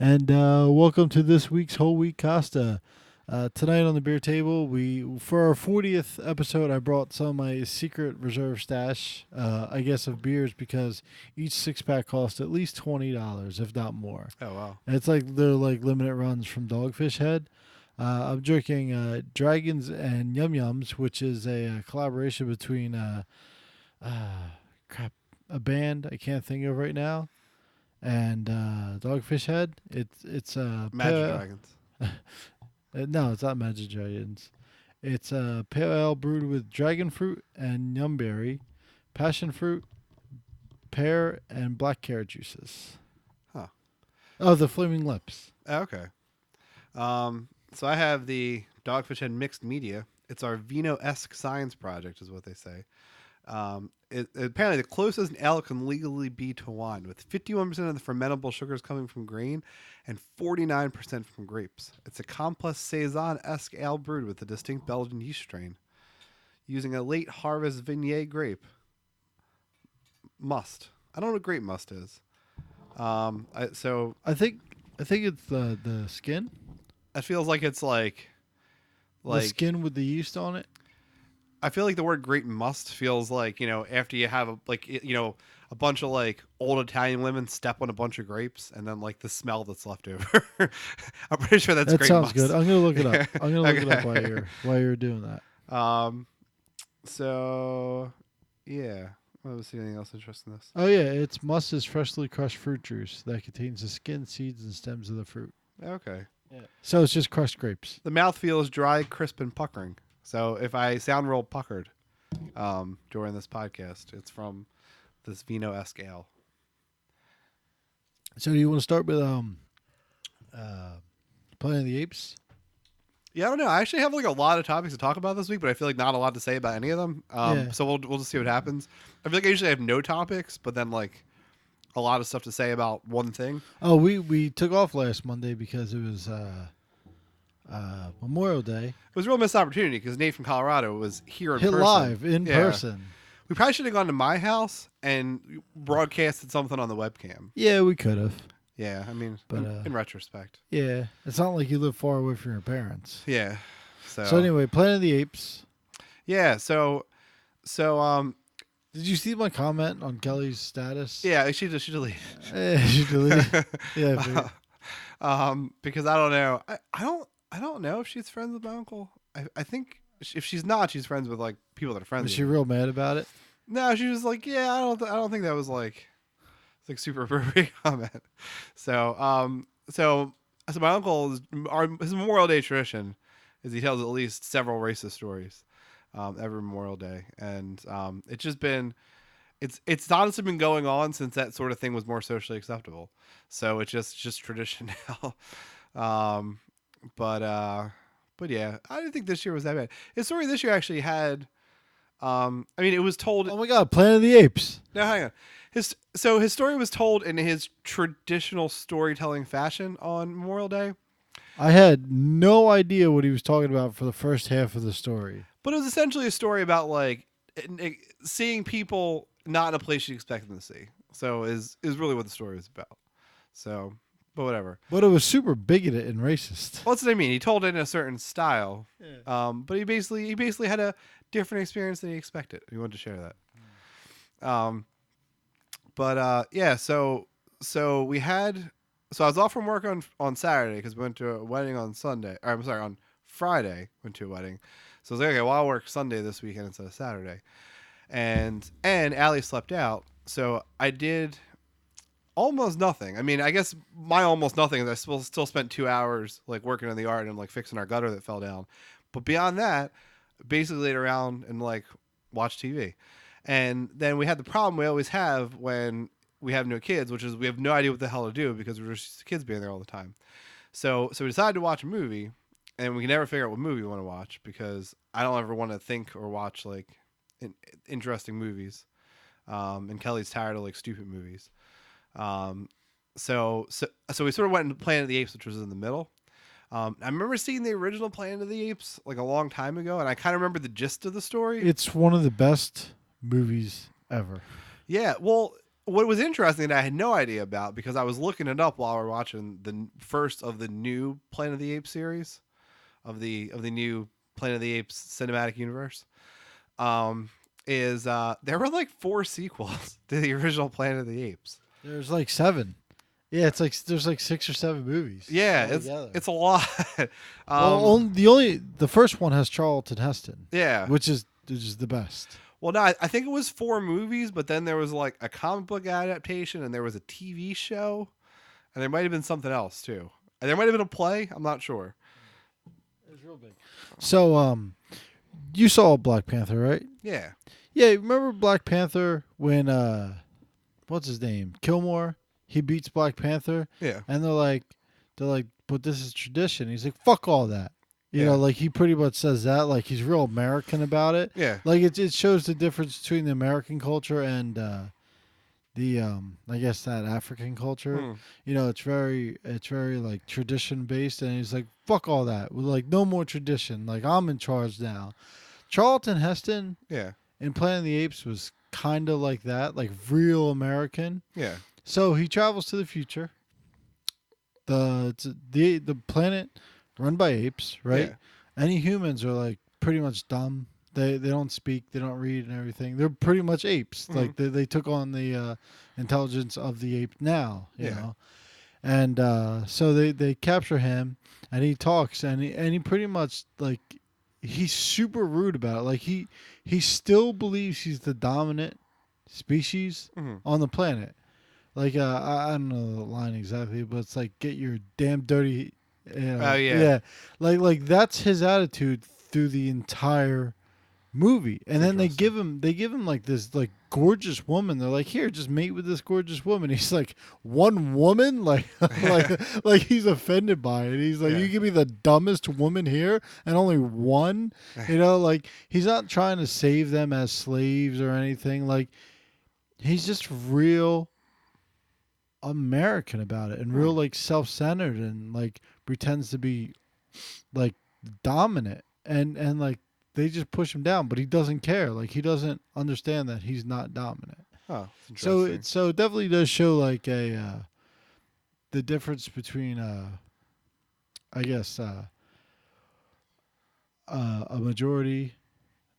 And welcome to this week's Whole Wheat Costa. Tonight on the beer table, we for our 40th episode, I brought some of my secret reserve stash, I guess, of beers because each six pack costs at least $20, if not more. Oh wow. And it's like they're like limited runs from Dogfish Head. I'm drinking Dragons and Yum Yums, which is a collaboration between crap, a band I can't think of right now, and Dogfish Head. It's Magic Dragons. no, it's not Magic Dragons. It's pale ale brewed with dragon fruit and yumberry, passion fruit, pear, and black carrot juices. Huh. Oh, the Flaming Lips. Okay. So I have the Dogfish Head Mixed Media. It's our Vino-esque science project, is what they say. Apparently, the closest an ale can legally be to wine, with 51% of the fermentable sugars coming from grain and 49% from grapes. It's a complex saison-esque ale brewed with a distinct Belgian yeast strain, using a late harvest Viognier grape. Must. I don't know what grape must is. So I think it's the skin, it feels like it's like the skin with the yeast on it. I feel like the word grape must feels like, after you have a bunch of like old Italian women step on a bunch of grapes and then like the smell that's left over. I'm pretty sure that's That grape sounds must. good. I'm gonna look it up. I'm gonna look it up Okay. while you're doing that. So yeah. What was anything else interesting in this? Oh yeah, it's must is freshly crushed fruit juice that contains the skin, seeds, and stems of the fruit. Okay. Yeah. So it's just crushed grapes. The mouth feels dry, crisp, and puckering. So if I sound real puckered during this podcast, it's from this Vino-esque ale. So do you want to start with Planet of the Apes? Yeah, I don't know. I actually have like a lot of topics to talk about this week, but I feel like not a lot to say about any of them. Yeah. So we'll just see what happens. I feel like I usually have no topics, but then like a lot of stuff to say about one thing. Oh, we took off last Monday because it was Memorial Day. It was a real missed opportunity because Nate from Colorado was here in Hit person. live in Yeah. person. We probably should have gone to my house and broadcasted something on the webcam. Yeah, we could have. Yeah, I mean, But, in retrospect. Yeah, it's not like you live far away from your parents. Yeah. So anyway, Planet of the Apes. Yeah, so Did you see my comment on Kelly's status? yeah, she deleted. She deleted. Yeah. I figured. Because I don't know. I don't know if she's friends with my uncle. I think if she's not, she's friends with like people that are friends Was with she him. real mad about it? No, she was like, yeah, I don't think that was like it's like super appropriate comment. So my uncle his Memorial Day tradition is he tells at least several racist stories every Memorial Day, and it's just been it's honestly been going on since that sort of thing was more socially acceptable. So it's just tradition now. Um, but yeah, I didn't think this year was that bad. His story this year actually had. I mean, it was told. Oh my God, Planet of the Apes. No, hang on. His story was told in his traditional storytelling fashion on Memorial Day, I had no idea what he was talking about for the first half of the story. but it was essentially a story about like seeing people not in a place you expect them to see. So is really what the story was about. So, but whatever. But it was super bigoted and racist. Well, that's what I mean. He told it in a certain style, Yeah. but he basically had a different experience than he expected. He wanted to share that. Yeah. So we had. So I was off from work on Saturday because we went to a wedding on Sunday. Or I'm sorry, on Friday went to a wedding. So I was like, okay, well I'll work Sunday this weekend instead of Saturday. And Allie slept out, so I did almost nothing. I mean, I guess my almost nothing is I still spent 2 hours like working in the yard and like fixing our gutter that fell down. But beyond that, basically laid around and like watched TV. And then we had the problem we always have when we have new kids, which is we have no idea what the hell to do because we're just kids being there all the time. So we decided to watch a movie, and we can never figure out what movie we want to watch because I don't ever want to think or watch like interesting movies. And Kelly's tired of like stupid movies. Um, so we sort of went into Planet of the Apes, which was in the middle. I remember seeing the original Planet of the Apes like a long time ago, and I kind of remember the gist of the story. It's one of the best movies ever. Yeah, well, what was interesting that I had no idea about, because I was looking it up while we were watching the first of the new Planet of the Apes series, of the new Planet of the Apes cinematic universe. Um, is there were like 4 sequels to the original Planet of the Apes. There's like 7. Yeah, it's like there's like 6 or 7 movies. Yeah, altogether. it's a lot. Well, the first one has Charlton Heston, Yeah. which is the best. Well, no, I think it was 4 movies, but then there was like a comic book adaptation, and there was a TV show, and there might have been something else too. And there might have been a play. I'm not sure. It was real big. So, you saw Black Panther, right? Yeah. Yeah, remember Black Panther when what's his name? Kilmore. He beats Black Panther, Yeah. and they're like, but this is tradition. He's like, fuck all that. You Yeah. know, like he pretty much says that, like he's real American about it. Yeah. Like it shows the difference between the American culture and the I guess that African culture. Hmm. You know, it's very like tradition based, and he's like, fuck all that. We're like, no more tradition. Like I'm in charge now. Charlton Heston Yeah. in Planet of the Apes was kind of like that, like real American. Yeah. So he travels to the future. The planet run by apes, right? Yeah. Any humans are like pretty much dumb. They don't speak, they don't read, and everything. They're pretty much apes. Mhm. Like they took on the intelligence of the ape now, you Yeah. know. And so they capture him, and he talks, and he pretty much like he's super rude about it. Like he still believes he's the dominant species Mhm. on the planet. Like I don't know the line exactly, but it's like get your damn dirty. You know, Oh, yeah. yeah. Like that's his attitude through the entire movie, and then they give him like this like gorgeous woman. They're like, here, just mate with this gorgeous woman. He's like, one woman, like like he's offended by it. He's like, Yeah. you give me the dumbest woman here, and only one. You know, like he's not trying to save them as slaves or anything. Like he's just real American about it, and real like self-centered, and like pretends to be like dominant, and like they just push him down, but he doesn't care. Like he doesn't understand that he's not dominant. Oh, So interesting. it definitely does show like the difference between I guess a majority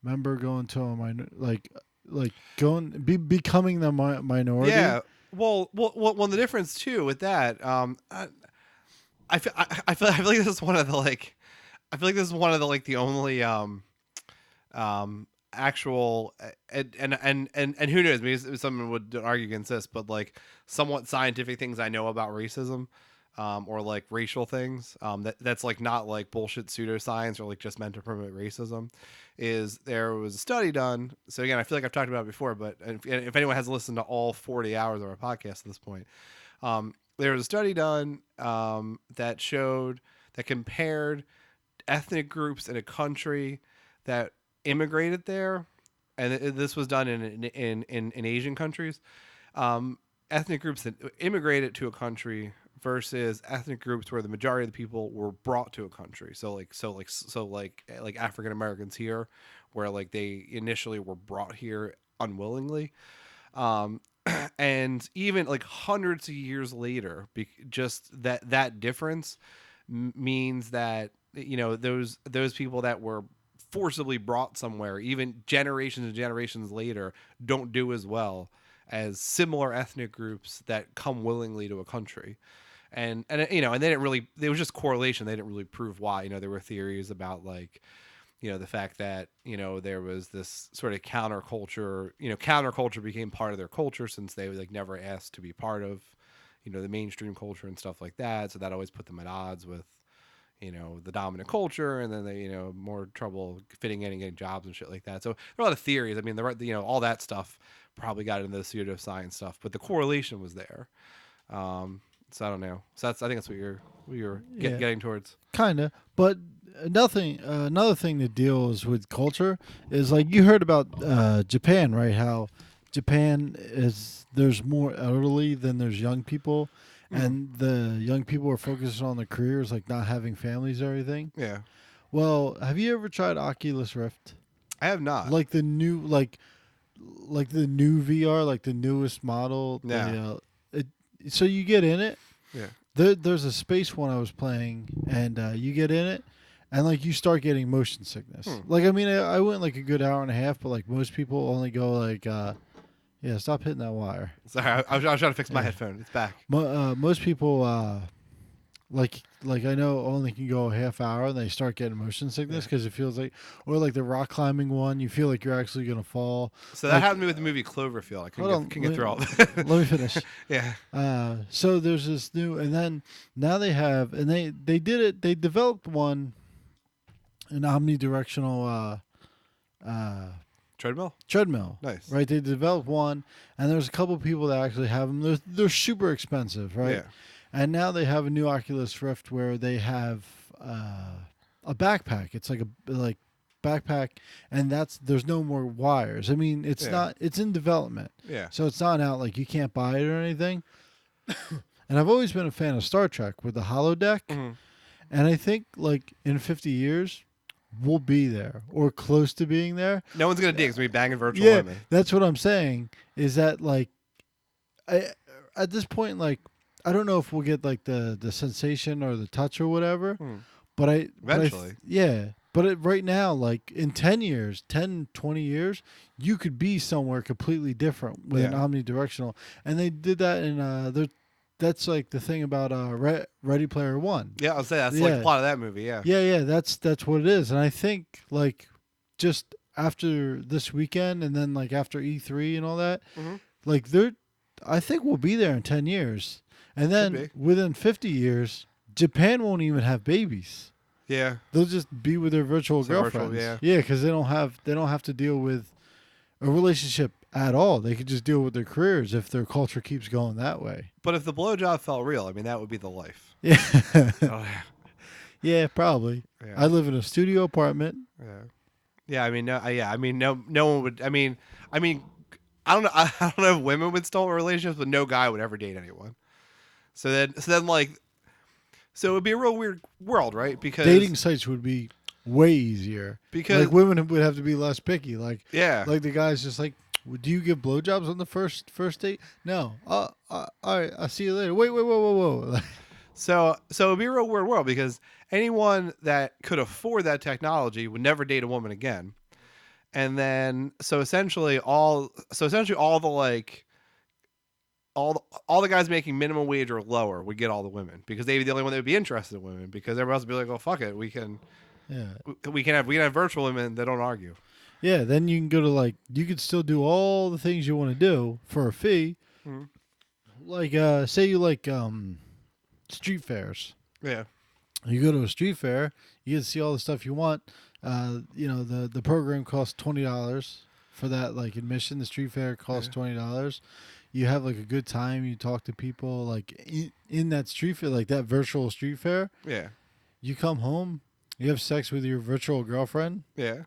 member going to a like becoming the minority. Yeah. Well, the difference too with that, I feel like this is one of the like, I feel like this is one of the like the only actual and who knows, maybe someone would argue against this, but like somewhat scientific things I know about racism, or like racial things, that's like not like bullshit pseudoscience or like just meant to promote racism, is there was a study done. So again, I feel like I've talked about it before, but if anyone has listened to all 40 hours of our podcast at this point, there was a study done that compared ethnic groups in a country that immigrated there, and this was done in Asian countries, ethnic groups that immigrated to a country versus ethnic groups where the majority of the people were brought to a country. So like African Americans here, where like they initially were brought here unwillingly, and even like hundreds of years later, just that difference means that, you know, those people that were forcibly brought somewhere, even generations and generations later, don't do as well as similar ethnic groups that come willingly to a country. And you know, and they didn't really, it was just correlation. They didn't really prove why. You know, there were theories about like, you know, the fact that, you know, there was this sort of counterculture, you know, counterculture became part of their culture since they like never asked to be part of, you know, the mainstream culture and stuff like that. So that always put them at odds with, you know, the dominant culture, and then they, you know, more trouble fitting in and getting jobs and shit like that. So there are a lot of theories. I mean, you know, all that stuff probably got into the pseudoscience stuff, but the correlation was there. So I don't know. So I think that's what you're Yeah. getting towards. Kinda, but another thing that deals with culture is like you heard about Japan, right? How Japan there's more elderly than there's young people, and the young people are focused on their careers, like not having families or everything. Yeah, Well, have you ever tried Oculus Rift? I have not. Like the new, like like the new VR, like the newest model. Yeah. So you get in it. Yeah. There's a space one I was playing, and you get in it, and like you start getting motion sickness. Hmm. Like I mean, I went like a good hour and a half, but like most people only go like, yeah, stop hitting that wire. Sorry, I was trying to fix my Yeah. headphone. It's back. Most people, like I know only can go a half hour, and they start getting motion sickness Yeah. because it feels like, or like the rock climbing one, you feel like you're actually gonna fall. So that Like- happened to me with the movie Cloverfield. I couldn't Hold on, get through all. Let me finish. Yeah. So there's this new, and then now they have, and they did it. They developed one, an omnidirectional Treadmill. treadmill. Nice. Right, they developed one, and there's a couple people that actually have them. They're super expensive, right? Yeah. And now they have a new Oculus Rift where they have a backpack. It's like a backpack, and there's no more wires. I mean, it's Yeah. not. It's in development, Yeah. so it's not out. Like you can't buy it or anything. And I've always been a fan of Star Trek with the holodeck, Mhm. and I think like in 50 years we'll be there or close to being there. No one's gonna dig. It's gonna be banging virtual Yeah, women. that's what I'm saying. Is that like, at this point, like, I don't know if we'll get like the sensation or the touch or whatever, Hmm. but Eventually. yeah. But right now, like in 10 years, 10, 20 years, you could be somewhere completely different with an Yeah. omnidirectional. And they did that in that's like the thing about Ready Player One. Yeah, I'll say that's like Yeah. the plot of that movie. Yeah. Yeah, that's what it is. And I think like just after this weekend and then like after E3 and all that, Mhm. like I think we'll be there in 10 years. And then be. within 50 years, Japan won't even have babies. Yeah. They'll just be with their virtual So virtual, girlfriends. yeah. because they don't have to deal with a relationship at all. They could just deal with their careers if their culture keeps going that way. But if the blowjob felt real, I mean, that would be the life. Yeah. Oh, yeah. Yeah, probably. Yeah. I live in a studio apartment. Yeah. Yeah. I mean, no. Yeah. I mean, no. No one would. I mean, I don't know. I don't know if women would still have relationships, but no guy would ever date anyone. So then, like, so it would be a real weird world, right? Because Dating sites would be way easier. because Like women would have to be less picky. Like yeah. like the guy's just like, do you give blowjobs on the first date? No. All right. I'll see you later. Wait. Whoa. So it'd be a real weird world because anyone that could afford that technology would never date a woman again. And then so essentially all the like all the guys making minimum wage or lower would get all the women because they'd be the only one that would be interested in women because everybody else would be like, oh fuck it, we can have virtual women that don't argue. Yeah. Then you can go to like you could still do all the things you want to do for a fee. Mhm. Like say you like street fairs. Yeah. You go to a street fair, you get to see all the stuff you want. The program costs $20 for that like admission. The street fair costs $20. You have like a good time. You talk to people like in that street fair, like that virtual street fair. Yeah. You come home, you have sex with your virtual girlfriend. Yeah.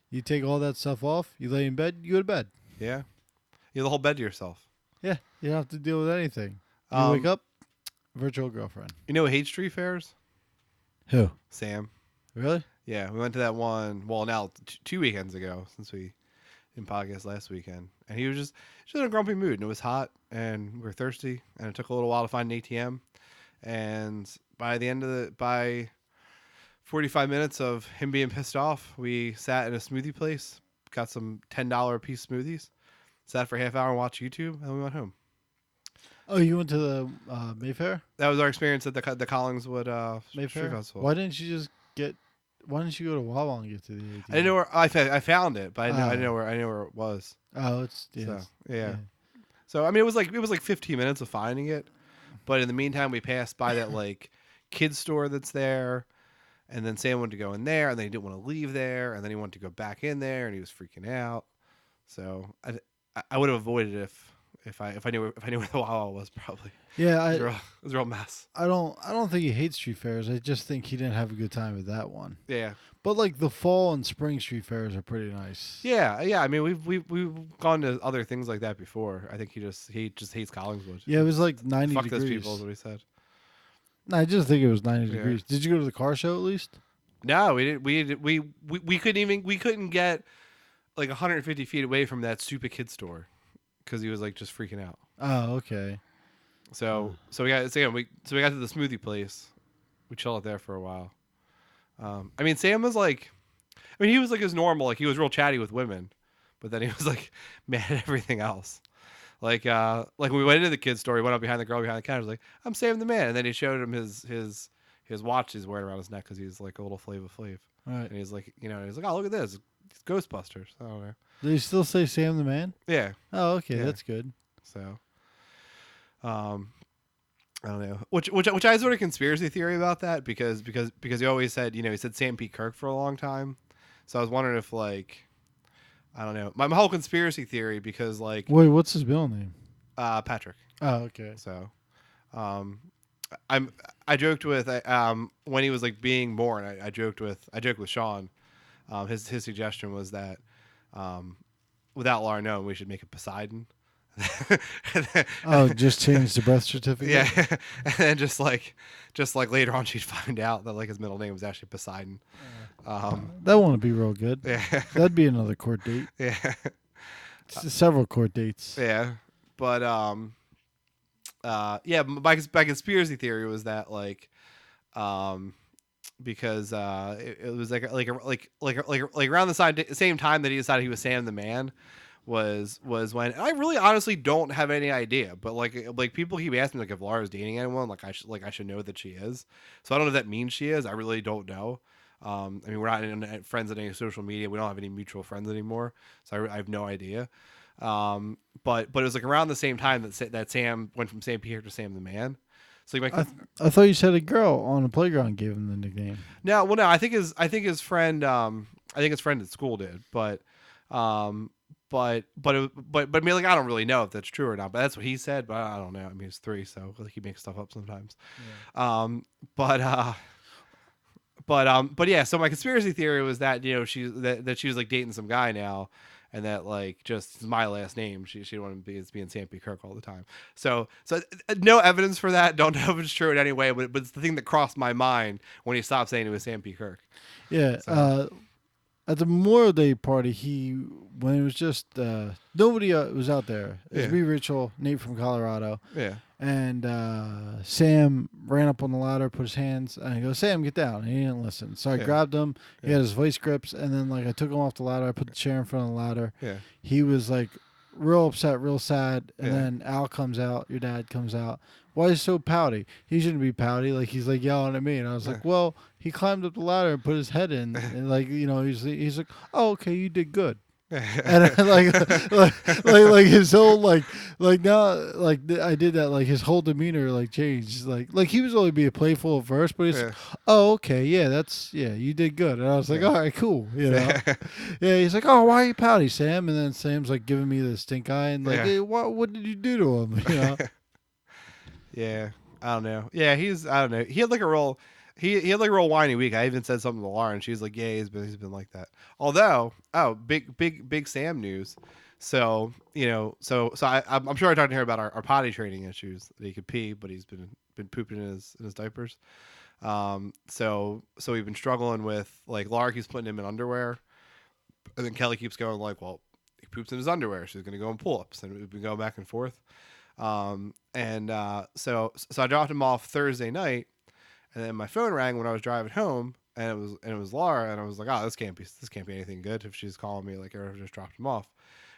You take all that stuff off. You lay in bed. You go to bed. Yeah. You have the whole bed to yourself. Yeah, you don't have to deal with anything. You wake up, virtual girlfriend. You know who hates street fairs? Who? Sam. Really? Yeah, we went to that one. Well, now 2 weekends ago, since we didn't podcast last weekend, and he was just in a grumpy mood, and it was hot, and we were thirsty, and it took a little while to find an ATM, and by 45 minutes of him being pissed off, we sat in a smoothie place, got some $10 a piece smoothies, sat for a half hour and watched YouTube, and then we went home. Oh, you went to the Mayfair? That was our experience at the Collingswood Street Mayfair? Festival. Why didn't you just Why didn't you go to Wawa and get to the ATM? I didn't know where I found it, but I Oh. know where it was. Oh, it's So, yeah. yeah. So I mean, it was like 15 minutes of finding it, but in the meantime, we passed by that like kids store that's there, and then Sam wanted to go in there, and then he didn't want to leave there, and then he wanted to go back in there, and he was freaking out. So I would have avoided it if I knew where the Wawa was probably. Yeah, It was a real mess. I don't think he hates street fairs. I just think he didn't have a good time with that one. Yeah. But like the fall and spring street fairs are pretty nice. Yeah. I mean, we've gone to other things like that before. I think he just hates Collingswood. Yeah, it was like 90 Fuck degrees. those people is what he said. No, I just think it was 90 Yeah. degrees. Did you go to the car show at least? No, we didn't. We couldn't get like 150 feet away from that stupid kid store because he was like just freaking out. Oh, okay. So we got we got to the smoothie place. We chilled out there for a while. I mean, Sam was like, I mean, he was like as normal, like he was real chatty with women, but then he was like mad at everything else. Like when we went into the kid's store, he went up behind the girl behind the counter, was like, "I'm Sam the man," and then he showed him his watch he's wearing around his neck because he's like a little Flava Flav, All right. and he's like, he's like, "Oh, look at this, it's Ghostbusters." I don't know. Do you still say Sam the man? Yeah. Oh, okay. Yeah. That's good. So, I don't know. Which I had sort of conspiracy theory about that because he always said, he said Sam P. Kirk for a long time. So I was wondering if like, I don't know, my whole conspiracy theory because like Wait, what's his middle name? Patrick. Oh, okay. So, I joked with when he was like being born. I joked with Sean. His suggestion was that without Laura knowing, we should make it Poseidon. Oh, just change the birth certificate. Yeah, and then just like later on, she'd find out that like his middle name was actually Poseidon. That won't be real good. Yeah, That'd be another court date. yeah, Several court dates. yeah. But yeah. My conspiracy theory was that like, because it was like around the same time that he decided he was Sam the man. Was when I really honestly don't have any idea, but like people keep asking like if Laura's dating anyone, I should know that she is. So I don't know if that means she is. I really don't know. I mean, we're not friends on any social media. We don't have any mutual friends anymore, so I have no idea. But it was like around the same time that Sam went from Sam Pierre to Sam the man. So like I thought you said a girl on the playground gave him the nickname. No, I think his friend at school did, but I mean, like, I don't really know if that's true or not, but that's what he said. But I don't know. I mean, he's 3, so he makes stuff up sometimes. Yeah. But yeah. So my conspiracy theory was that that she was like dating some guy now, and that like just my last name. She didn't want to be being Sam P. Kirk all the time. So no evidence for that. Don't know if it's true in any way, but it's the thing that crossed my mind when he stopped saying it was Sam P. Kirk. Yeah. So. At the Memorial Day party, when it was just nobody was out there. It was me, Rachel, Nate from Colorado. Yeah. And Sam ran up on the ladder, put his hands, and I go, "Sam, get down." And he didn't listen. So I grabbed him. He had his voice grips, and then I took him off the ladder. I put the chair in front of the ladder. Yeah. He was real upset, real sad. And then Al comes out. Your dad comes out. Why is he so pouty? He shouldn't be pouty. He's yelling at me, and I was like, "Well, he climbed up the ladder and put his head in, and he's like, oh, okay, you did good." And like his whole now I did that, his whole demeanor changed. Like he was only being playful at first, but he's oh, okay, you did good. And I was like, all right, cool, Yeah, he's like, oh, why are you pouty, Sam? And then Sam's giving me the stink eye and hey, what did you do to him? Yeah, I don't know. Yeah, I don't know. He had a real he had a real whiny week. I even said something to Lauren. She's like, yeah, he's been like that. Although, big Sam news. So I'm sure I talked to her about our potty training issues. That he could pee, but he's been pooping in his diapers. So we've been struggling with Laura keeps putting him in underwear, and then Kelly keeps going well, he poops in his underwear. She's gonna go in pull-ups, and we've been going back and forth. So I dropped him off Thursday night, and then my phone rang when I was driving home, and it was Laura, and I was like, oh, this can't be anything good if she's calling me I just dropped him off.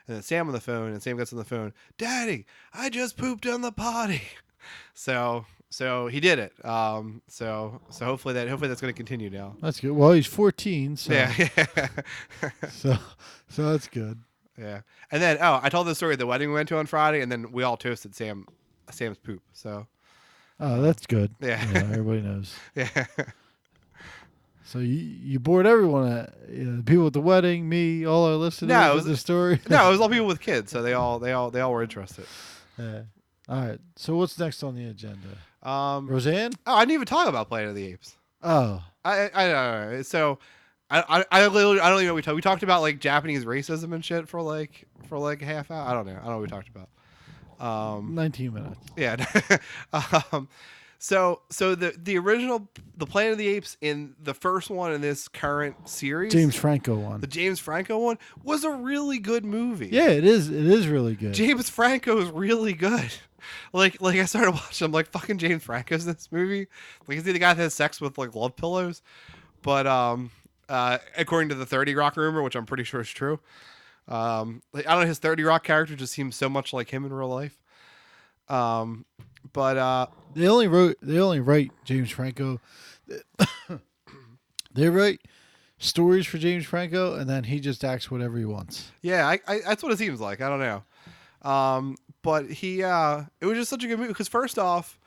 And then Sam on the phone, and Sam gets on the phone, Daddy, I just pooped on the potty. So he did it. So hopefully that's going to continue now. That's good. Well, he's 14, so yeah. so that's good. Yeah. And then I told the story at the wedding we went to on Friday, and then we all toasted Sam's poop. So that's good. Yeah. Everybody knows. Yeah. So you bored everyone the people at the wedding, me, all our listeners. No, it was the story. No, it was all people with kids, so they all were interested. Yeah. All right. So what's next on the agenda? Roseanne? Oh, I didn't even talk about Planet of the Apes. Oh. I don't know. So I don't even know what we talked about Japanese racism and shit for a half hour. I don't know what we talked about. 19 minutes. Yeah. So the original, the Planet of the Apes in the first one in this current series, James Franco one. the James Franco one, was a really good movie. Yeah, it is. It is really good. James Franco is really good. Like I started watching, I'm like, fucking James Franco's in this movie. Like, is he the guy that has sex with like love pillows? But according to the 30 Rock rumor, which I'm pretty sure is true, like, I don't know, his 30 Rock character just seems so much like him in real life. But They only write James Franco. They write stories for James Franco, and then he just acts whatever he wants. yeah, I that's what it seems like. I don't know. But it was just such a good movie because first off,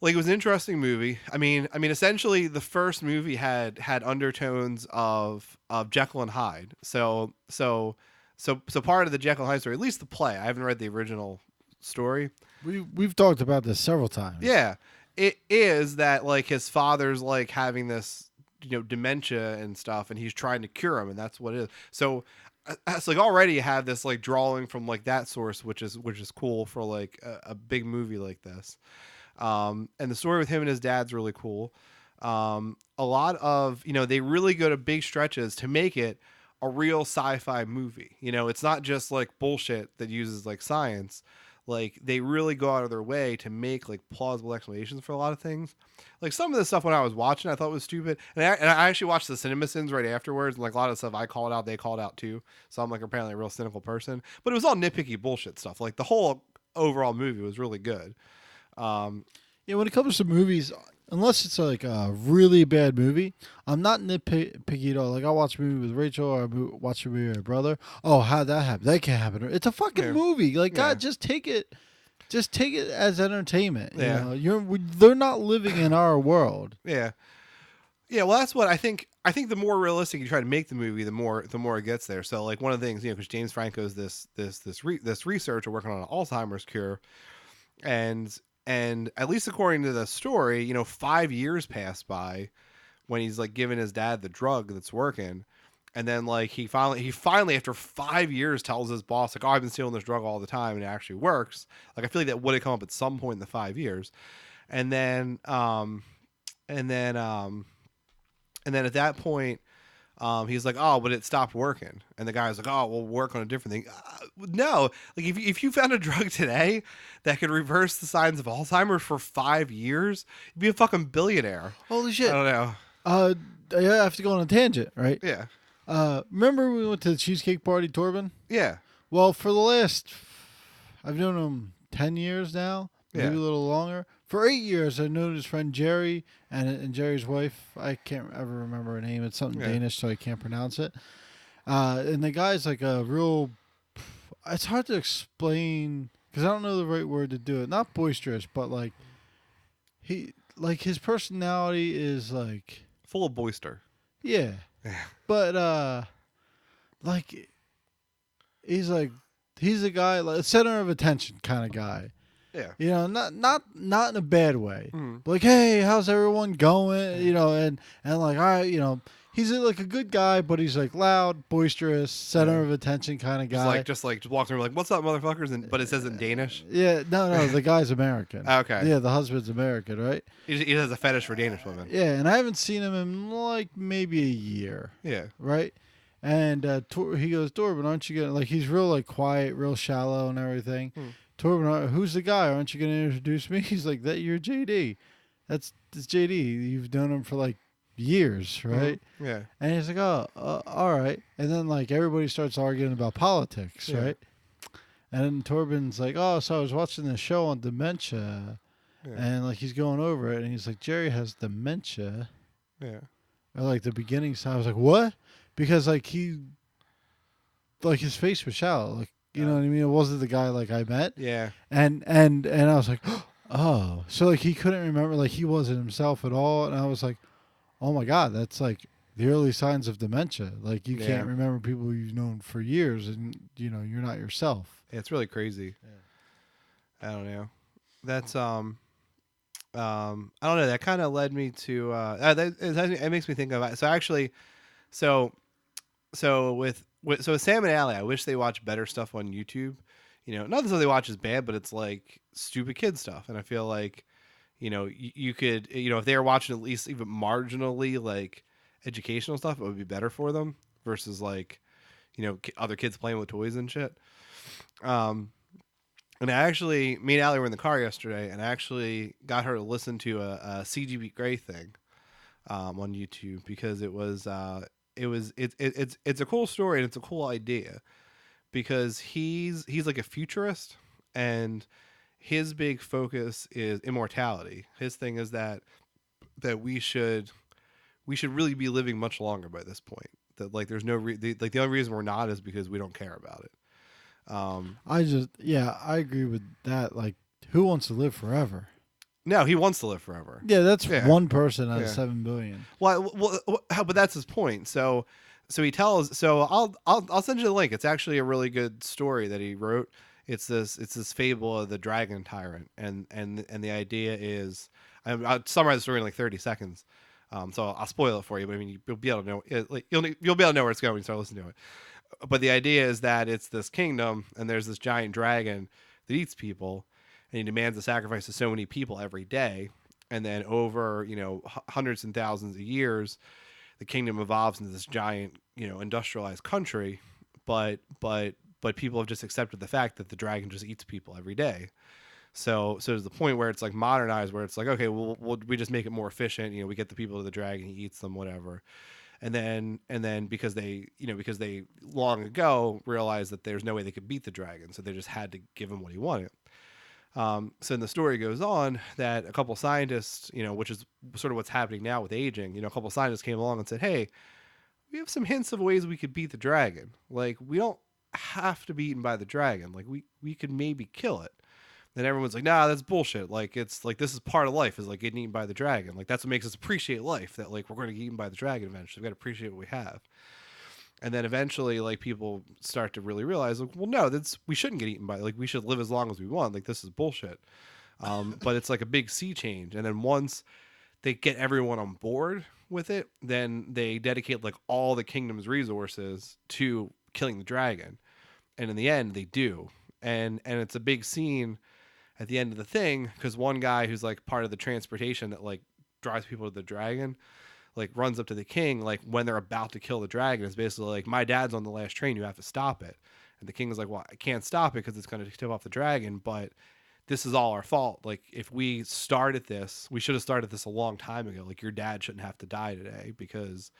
like, it was an interesting movie. I mean, essentially, the first movie had undertones of Jekyll and Hyde. So part of the Jekyll and Hyde story, at least the play. I haven't read the original story. We've talked about this several times. Yeah, it is that like his father's like having this, dementia and stuff, and he's trying to cure him, and that's what it is. So it's like already you have this like drawing from like that source, which is cool for like a big movie like this. And the story with him and his dad's really cool. A lot of, they really go to big stretches to make it a real sci-fi movie. It's not just like bullshit that uses like science. Like, they really go out of their way to make like plausible explanations for a lot of things. Like, some of the stuff when I was watching, I thought was stupid. And I actually watched the CinemaSins right afterwards. And like a lot of stuff I called out, they called out too. So I'm like apparently a real cynical person. But it was all nitpicky bullshit stuff. Like, the whole overall movie was really good. Yeah, when it comes to movies, unless it's like a really bad movie, I'm not nitpicky at all. Like, I watch a movie with Rachel, or I watch a movie with my brother. Oh, how'd that happen? That can't happen. It's a fucking movie. Like, God, just take it as entertainment. Yeah. They're not living in our world. Yeah. Yeah, well, that's what I think. I think the more realistic you try to make the movie, the more it gets there. So, like, one of the things, because James Franco's this researcher working on an Alzheimer's cure, and at least according to the story, 5 years pass by when he's like giving his dad the drug that's working, and then like he finally after 5 years tells his boss like, oh, I've been stealing this drug all the time and it actually works. Like, I feel like that would have come up at some point in the 5 years, and then at that point, he's like, oh, but it stopped working. And the guy's like, oh, we'll work on a different thing. No, like if you found a drug today that could reverse the signs of Alzheimer's for 5 years, you'd be a fucking billionaire. Holy shit. I don't know. I have to go on a tangent, right? Yeah. Remember we went to the Cheesecake Party, Torben? Yeah. Well, for the last, I've known him 10 years now, maybe Yeah. a little longer. For 8 years, I've known his friend Jerry and Jerry's wife. I can't ever remember her name. It's something Danish, so I can't pronounce it. And the guy's like a real, it's hard to explain because I don't know the right word to do it. Not boisterous, but like his personality is like, Full of boister. yeah. Yeah. But like he's a guy, like a center of attention kind of guy. Yeah. Not in a bad way. Mhm. But like, hey, how's everyone going? And like, all right, he's like a good guy, but he's like loud, boisterous, center of attention kind of guy. Just walking around like, what's up, motherfuckers? But it says in Danish. Yeah, no, the guy's American. Okay. Yeah, the husband's American, right? He has a fetish for Danish women. Yeah, and I haven't seen him in like maybe a year. Yeah. Right? And he goes, Torben, aren't you gonna, like, he's real like quiet, real shallow and everything. Torben, who's the guy? Aren't you gonna introduce me? He's like, you're JD. That's JD. You've known him for like years, right? Yeah. And he's like, oh, all right. And then like everybody starts arguing about politics, right? And then Torben's like, oh, so I was watching this show on dementia, and like he's going over it, and he's like, Jerry has dementia. Yeah. Or like the beginning, so I was like, what? Because like his face was shallow, like, you know what I mean? It wasn't the guy like I met. Yeah. And I was like, oh, so like he couldn't remember, like he wasn't himself at all. And I was like, oh my God, that's like the early signs of dementia. Like you can't remember people you've known for years, and you're not yourself. Yeah, it's really crazy. Yeah. I don't know. That's I don't know. That kind of led me to it makes me think of so with Sam and Allie, I wish they watched better stuff on YouTube. Not that they watch is bad, but it's like stupid kid stuff, and I feel like you could, if they were watching at least even marginally like educational stuff, it would be better for them versus like, other kids playing with toys and shit. And me and Allie were in the car yesterday, and I actually got her to listen to a CGB Grey thing on YouTube because it's a cool story and it's a cool idea because he's like a futurist, and his big focus is immortality. His thing is that we should really be living much longer by this point. That like there's no the only reason we're not is because we don't care about it. I agree with that. Like, who wants to live forever? No, he wants to live forever. Yeah, that's one person out of 7 billion. Well, but that's his point. So he tells. So I'll send you the link. It's actually a really good story that he wrote. It's this fable of the dragon tyrant, and the idea is, I'll summarize the story in like 30 seconds. So I'll spoil it for you, but I mean you'll be able to know you'll be able to know where it's going when you start listening to it. But the idea is that it's this kingdom, and there's this giant dragon that eats people, and he demands a sacrifice of so many people every day. And then over, hundreds and thousands of years, the kingdom evolves into this giant, industrialized country. But people have just accepted the fact that the dragon just eats people every day. So there's the point where it's like modernized, where it's like, okay, we just make it more efficient. We get the people to the dragon, he eats them, whatever. And then because they long ago realized that there's no way they could beat the dragon, so they just had to give him what he wanted. So then the story goes on that a couple scientists, which is sort of what's happening now with aging, a couple scientists came along and said, hey, we have some hints of ways we could beat the dragon. Like, we don't have to be eaten by the dragon. Like, we could maybe kill it. Then everyone's like, nah, that's bullshit. Like, it's like, this is part of life, is like getting eaten by the dragon. Like, that's what makes us appreciate life, that like we're going to get eaten by the dragon eventually. We got to appreciate what we have. And then eventually, like, people start to really realize, like, well, no, we shouldn't get eaten by it. Like, we should live as long as we want. Like, this is bullshit. But it's like a big sea change. And then once they get everyone on board with it, then they dedicate like all the kingdom's resources to killing the dragon. And in the end, they do. And it's a big scene at the end of the thing, because one guy who's like part of the transportation that like drives people to the dragon, like runs up to the king, like when they're about to kill the dragon, is basically like, my dad's on the last train, you have to stop it. And the king is like, well, I can't stop it because it's going to tip off the dragon, but this is all our fault. Like, if we started this, we should have started this a long time ago. Like, your dad shouldn't have to die today, because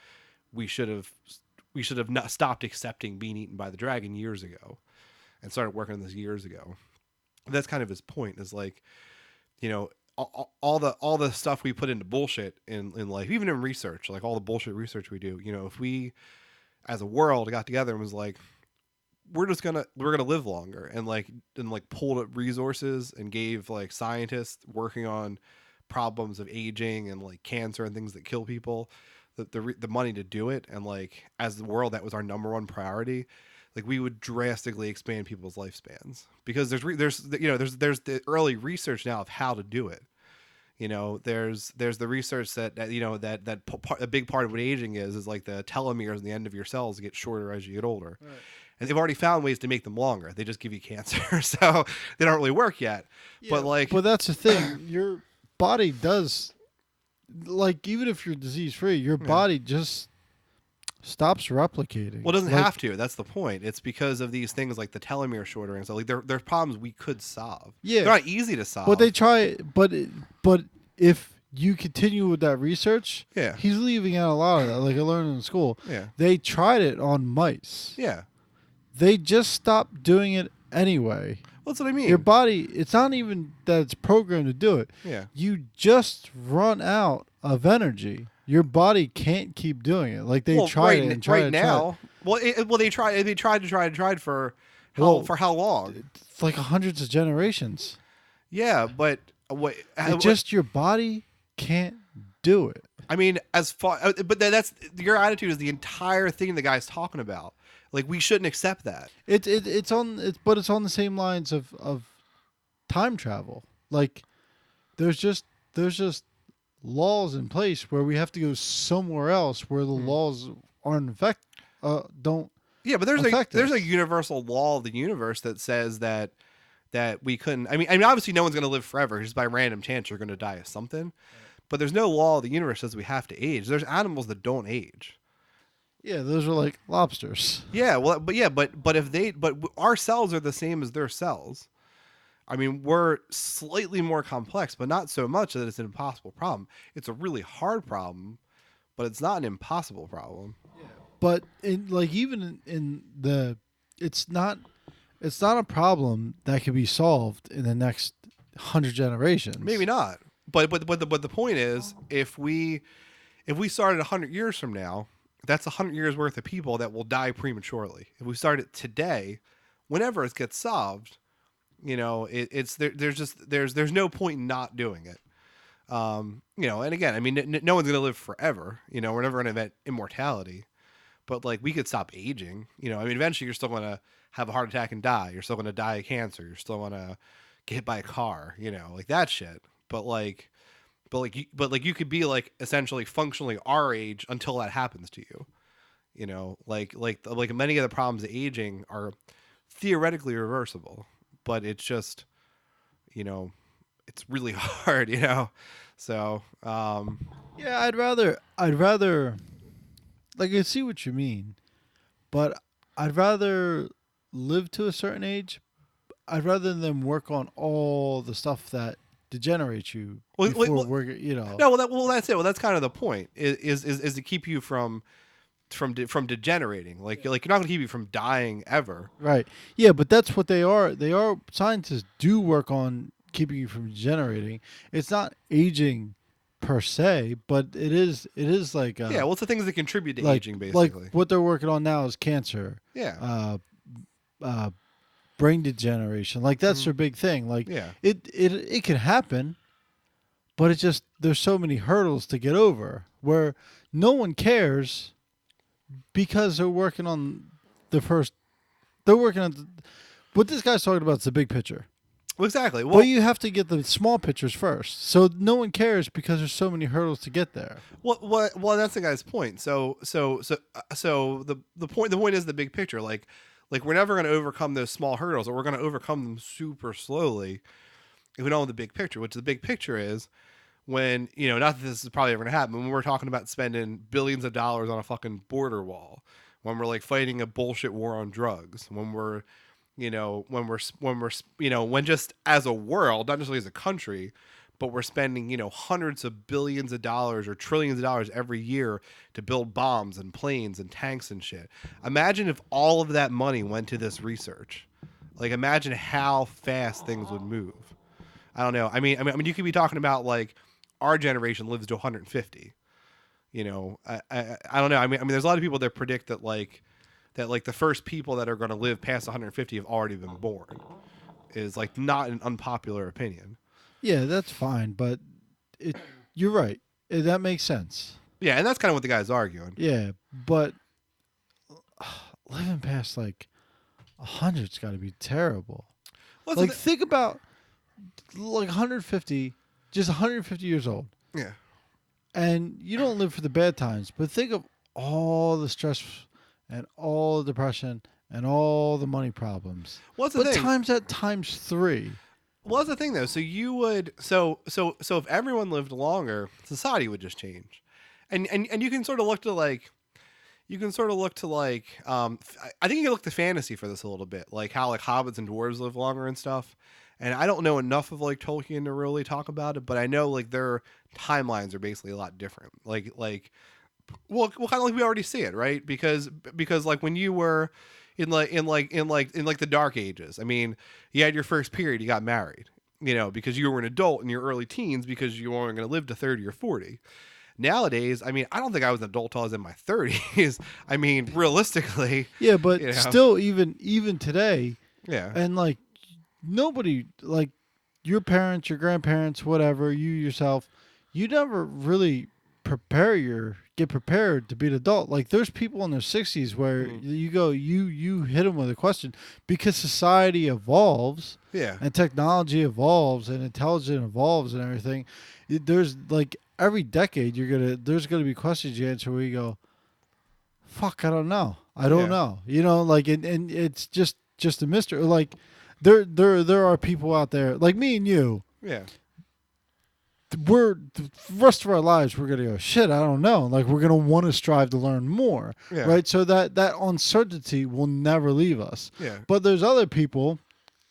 we should have not stopped accepting being eaten by the dragon years ago and started working on this years ago. That's kind of his point, is like, all the stuff we put into bullshit in life, even in research, like all the bullshit research we do, if we as a world got together and was like, we're gonna live longer, and pulled up resources and gave like scientists working on problems of aging and like cancer and things that kill people the money to do it, and like as the world, that was our number one priority, like we would drastically expand people's lifespans, because there's the early research now of how to do it. There's the research that a big part of what aging is like the telomeres in the end of your cells get shorter as you get older. Right. And they've already found ways to make them longer. They just give you cancer, so they don't really work yet. Yeah, but that's the thing. Your body does, like, even if you're disease free, your body just stops replicating. Well, it doesn't have to. That's the point. It's because of these things like the telomere shortening. So like there's problems we could solve. Yeah, they're not easy to solve. But they try. But if you continue with that research, he's leaving out a lot of that. Like I learned in school. Yeah, they tried it on mice. Yeah, they just stopped doing it anyway. Well, that's what I mean. Your body, it's not even that it's programmed to do it. Yeah, you just run out of energy. Your body can't keep doing it. Like they tried it and tried right now. Well, they tried for how long? It's like hundreds of generations. Yeah, but just your body can't do it. I mean, but that's your attitude is the entire thing the guy's talking about. Like we shouldn't accept that. It's on the same lines of time travel. Like there's just laws in place where we have to go somewhere else where the laws aren't don't. Yeah, but there's a universal law of the universe that says that that we couldn't. I mean, obviously, no one's going to live forever. Just by random chance, you're going to die of something. But there's no law of the universe says we have to age. There's animals that don't age. Yeah, those are like lobsters. Yeah, well, but if they, but our cells are the same as their cells. I mean, we're slightly more complex, but not so much that it's an impossible problem. It's a really hard problem, but it's not an impossible problem. But in like even in the, it's not a problem that can be solved in the next 100 generations. Maybe not. But the point is, if we started 100 years from now, that's 100 years worth of people that will die prematurely. If we start it today, whenever it gets solved, it's there's no point in not doing it. And again, I mean, no one's gonna live forever. We're never gonna invent immortality, but like we could stop aging. I mean, eventually you're still gonna have a heart attack and die. You're still gonna die of cancer. You're still gonna get hit by a car. Like that shit. But you could be like essentially functionally our age until that happens to you. Like many of the problems of aging are theoretically reversible, but it's just, it's really hard, So, Yeah, I'd rather like I see what you mean, but I'd rather live to a certain age. I'd rather them work on all the stuff that degenerates you before no, that's it. Well, that's kind of the point is to keep you from degenerating. Like you're not going to keep you from dying ever. Right. Yeah, but that's what they are. Scientists do work on keeping you from degenerating. It's not aging per se, but it is like Yeah, well, it's the things that contribute to like, aging, basically. Like what they're working on now is cancer. Yeah. Brain degeneration. Like that's their big thing. Like Yeah. it can happen, but it's just there's so many hurdles to get over where no one cares because they're working on what this guy's talking about is the big picture. Well, exactly. Well, you have to get the small pictures first. So no one cares because there's so many hurdles to get there. Well, that's the guy's point. So the point is the big picture. Like we're never going to overcome those small hurdles, or we're going to overcome them super slowly if we don't know the big picture. Which the big picture is when not that this is probably ever going to happen. When we're talking about spending billions of dollars on a fucking border wall, when we're like fighting a bullshit war on drugs, when we're when just as a world, not necessarily as a country, but we're spending, hundreds of billions of dollars or trillions of dollars every year to build bombs and planes and tanks and shit. Imagine if all of that money went to this research. Like, imagine how fast things would move. I don't know. I mean, you could be talking about like our generation lives to 150. I don't know. I mean, there's a lot of people that predict that the first people that are going to live past 150 have already been born. Is like not an unpopular opinion. Yeah, that's fine, but you're right. That makes sense. Yeah, and that's kind of what the guy's arguing. Yeah, but living past like 100's got to be terrible. Well, like think about like 150, just 150 years old. Yeah. And you don't live for the bad times, but think of all the stress and all the depression and all the money problems. What's the thing? Times that times 3. Well, that's the thing though. So you would so if everyone lived longer, society would just change, and you can sort of look to like, I think you can look to fantasy for this a little bit, like how like hobbits and dwarves live longer and stuff. And I don't know enough of like Tolkien to really talk about it, but I know like their timelines are basically a lot different. Well, kind of like we already see it, right? Because like when you were in the Dark Ages, I mean, you had your first period, you got married, because you were an adult in your early teens because you weren't going to live to 30 or 40. Nowadays, I mean, I don't think I was an adult till I was in my 30s. I mean, realistically. Yeah, but still, even today. Yeah. And like nobody, like your parents, your grandparents, whatever, you yourself, you never really get prepared to be an adult. Like there's people in their 60s where you hit them with a question because society evolves, and technology evolves and intelligence evolves and everything. There's like every decade there's gonna be questions you answer where you go, fuck, I don't know, I don't know, like and it's just a mystery. Like there are people out there like me and you. Yeah. We're the rest of our lives we're gonna go shit. I don't know. Like we're gonna want to strive to learn more, Yeah. right? So that uncertainty will never leave us. Yeah. But there's other people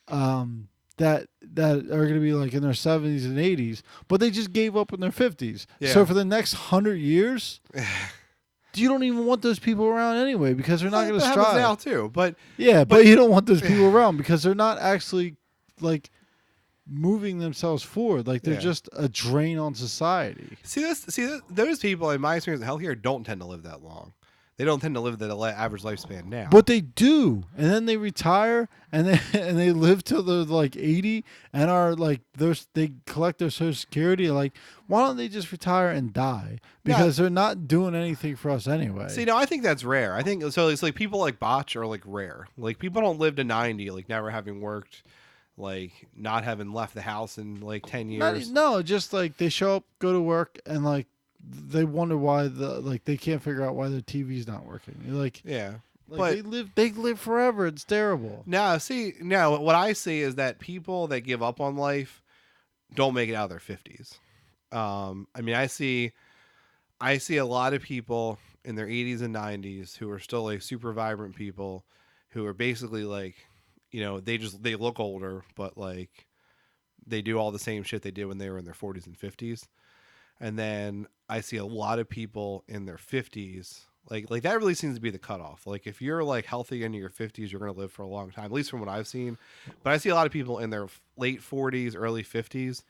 that are going to be like in their 70s and 80s, but they just gave up in their 50s. Yeah. So for the next 100 years, you don't even want those people around anyway because they're not going to That happens strive. now too, but Yeah, but you don't want those people around because they're not actually like moving themselves forward. Like they're Yeah. just a drain on society. those people in my experience in healthcare don't tend to live that long. They don't tend to live the average lifespan now. But they do, and then they retire, and they live till they're like 80, and are like they collect their Social Security. Like, why don't they just retire and die? Because they're not doing anything for us anyway. See, no, I think that's rare. I think so. It's like people like Botch are like rare. Like people don't live to 90, like never having worked, like not having left the house in like 10 years. No, just like they show up, go to work, and like they wonder why they can't figure out why their TV's not working. Like, Yeah. like But they live forever. It's terrible. no, what I see is that people that give up on life don't make it out of their 50s. I mean, I see a lot of people in their 80s and 90s who are still like super vibrant people who are basically like, they look older, but like they do all the same shit they did when they were in their 40s and 50s. And then I see a lot of people in their 50s. Like that really seems to be the cutoff. Like if you're like healthy into your 50s, you're going to live for a long time, at least from what I've seen. But I see a lot of people in their late 40s, early 50s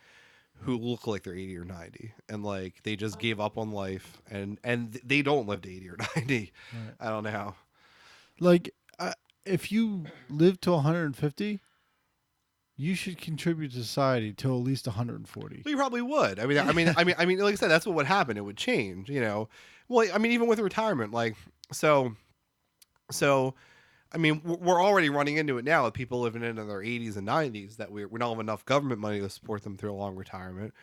who look like they're 80 or 90 and like they just gave up on life and they don't live to 80 or 90. Right. I don't know. Like, if you live to 150, you should contribute to society till at least 140. We probably would. I mean, like I said, that's what would happen. It would change, Well, I mean, even with retirement, like, so, I mean, we're already running into it now with people living into their 80s and 90s that we don't have enough government money to support them through a long retirement.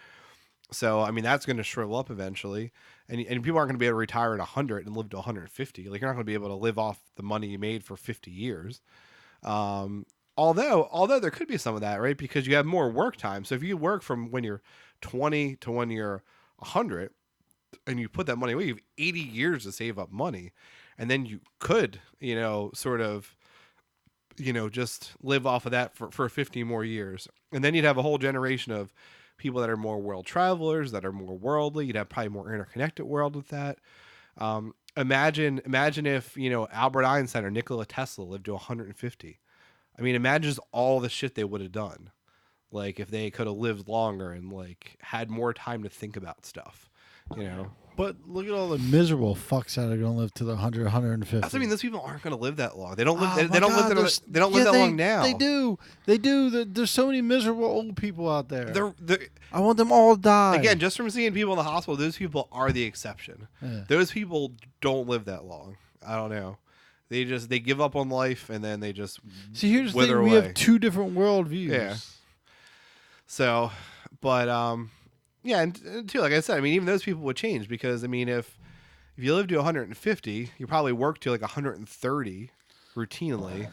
So, I mean, that's going to shrivel up eventually, and people aren't going to be able to retire at 100 and live to 150. Like, you're not going to be able to live off the money you made for 50 years. Although there could be some of that, right? Because you have more work time. So if you work from when you're 20 to when you're 100 and you put that money away, you have 80 years to save up money. And then you could, sort of, just live off of that for 50 more years. And then you'd have a whole generation of people that are more world travelers, that are more worldly. You'd have probably more interconnected world with that. Imagine if, Albert Einstein or Nikola Tesla lived to 150. I mean, imagine just all the shit they would have done. Like, if they could have lived longer and, like, had more time to think about stuff, But look at all the miserable fucks that are going to live to the 100, 150. That's, I mean, those people aren't going to live that long. They don't live. Oh they don't live. They don't live that long now. They do. They do. There's so many miserable old people out there. They're I want them all to die. again, just from seeing people in the hospital, those people are the exception. Yeah. Those people don't live that long. I don't know. They give up on life and then they just See, here's the wither thing. We away. have two different worldviews. Yeah. So, but yeah, and too, like I said, I mean, even those people would change because I mean, if you live to 150, you probably work to like 130 routinely.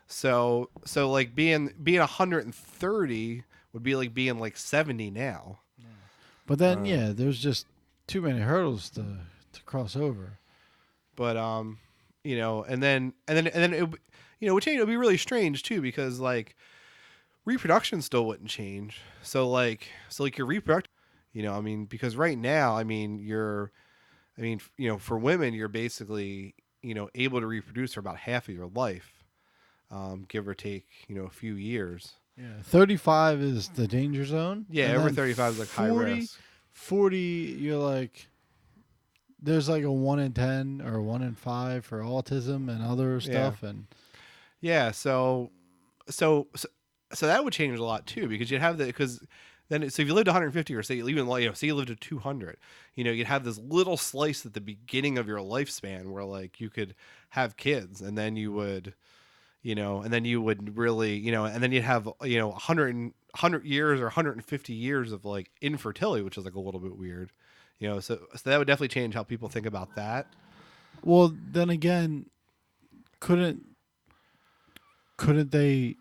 So like being 130 would be like being like 70 now. But then, there's just too many hurdles to cross over. But and then it, would change. It would be really strange too because like reproduction still wouldn't change. So your reproduction, I mean, because right now, I mean, for women, you're basically, able to reproduce for about half of your life, give or take, a few years. Yeah, 35 is the danger zone. Yeah, and over then 35 is like 40, high risk. 40, you're like, there's like a 1 in 10 or 1 in 5 for autism and other stuff. And yeah, so that would change a lot too because you'd have because then so if you lived 150 or say you lived to 200, you'd have this little slice at the beginning of your lifespan where like you could have kids and then you would and then you would really, and then you'd have, 100 years or 150 years of like infertility, which is like a little bit weird, so that would definitely change how people think about that. well, then again, couldn't they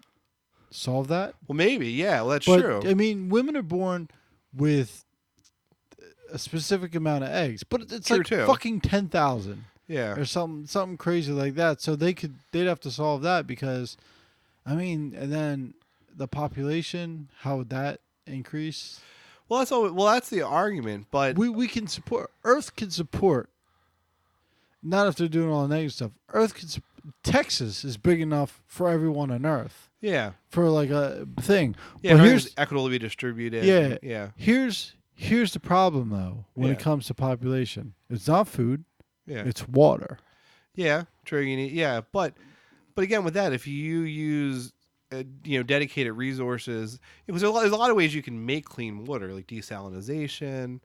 solve that. Well, maybe, yeah. Well, that's But true. I mean, women are born with a specific amount of eggs, but it's True, like too. fucking 10,000 Yeah. or something crazy like that. So they'd have to solve that because, I mean, and then the population, how would that increase? Well, that's the argument, but We can support Earth can support. Not if they're doing all the negative stuff. Earth can. Texas is big enough for everyone on Earth yeah, for like a thing. yeah. But Everything's equitably distributed. Yeah. yeah, Here's the problem though when it Yeah. comes to population. It's not food. yeah, It's water. yeah. True. You need, yeah, but again, with that, if you use dedicated resources, because there's a lot of ways you can make clean water, like desalinization.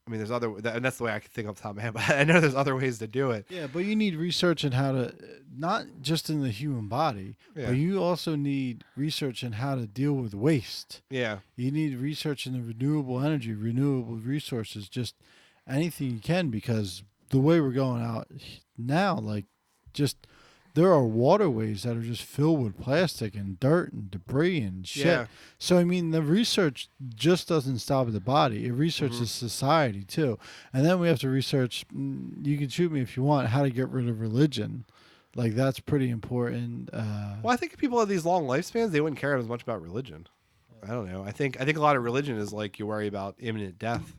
I mean, there's other, and that's the way I can think off the top of my head. But I know there's other ways to do it. Yeah, but you need research in how to not just in the human body, Yeah. but you also need research in how to deal with waste. Yeah, You need research in the renewable energy, renewable resources, just anything you can, because the way we're going out now, like, just there are waterways that are just filled with plastic and dirt and debris and shit. Yeah. So I mean, the research just doesn't stop at the body; it researches society too. And then we have to research. You can shoot me if you want how to get rid of religion. Like that's pretty important. Well, I think if people have these long lifespans, they wouldn't care as much about religion. I don't know. I think a lot of religion is like you worry about imminent death.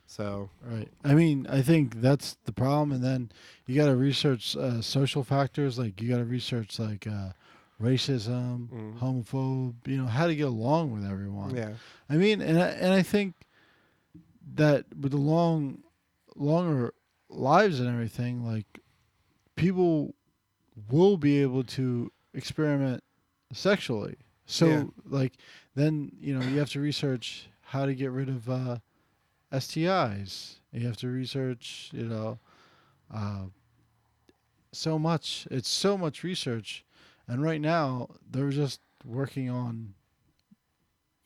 So Right. I mean, I think that's the problem, and then you got to research social factors. Like you got to research like racism, homophobe. You know how to get along with everyone. yeah, I mean, and I think that with the longer lives and everything, like people will be able to experiment sexually. So Yeah. like then you have to research how to get rid of STIs. You have to research, so much. It's so much research, and right now they're just working on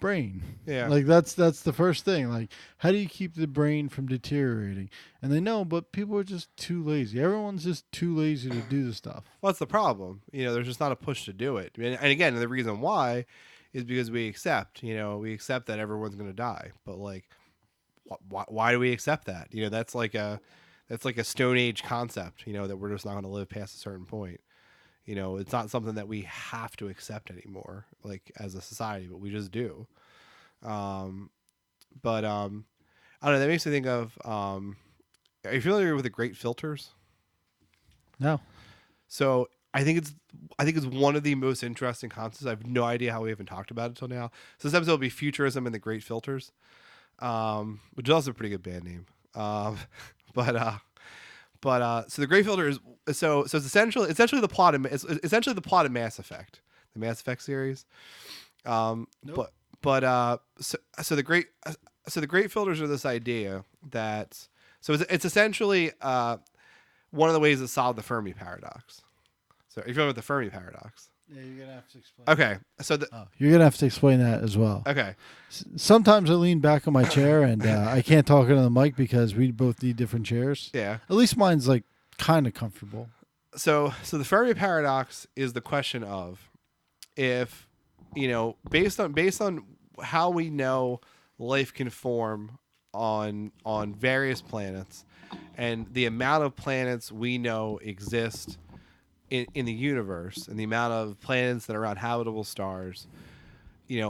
brain. yeah. Like that's the first thing. Like how do you keep the brain from deteriorating? And they know, but people are just too lazy. Everyone's just too lazy to do the stuff. Well, that's the problem. There's just not a push to do it. And again, the reason why is because we accept that everyone's going to die. But like, why do we accept that? That's like a Stone Age concept. That we're just not going to live past a certain point. It's not something that we have to accept anymore, like as a society, but we just do. But I don't know. That makes me think of. Are you familiar with the Great Filters? No. So I think it's one of the most interesting concepts. I have no idea how we haven't talked about it till now. So this episode will be Futurism and the Great Filters, which is also a pretty good band name. But so the Great Filter is so it's essentially the plot of it's essentially the plot of Mass Effect, the Mass Effect series. Nope. So the Great Filters are this idea that it's essentially one of the ways to solve the Fermi paradox. So if you're familiar with the Fermi paradox. Yeah, you're gonna have to explain. Okay, so You're gonna have to explain that as well. okay, Sometimes I lean back on my chair and I can't talk into the mic because we both need different chairs. yeah. At least mine's like kind of comfortable. So the Fermi paradox is the question of if based on how we know life can form on various planets and the amount of planets we know exist in the universe and the amount of planets that are around habitable stars,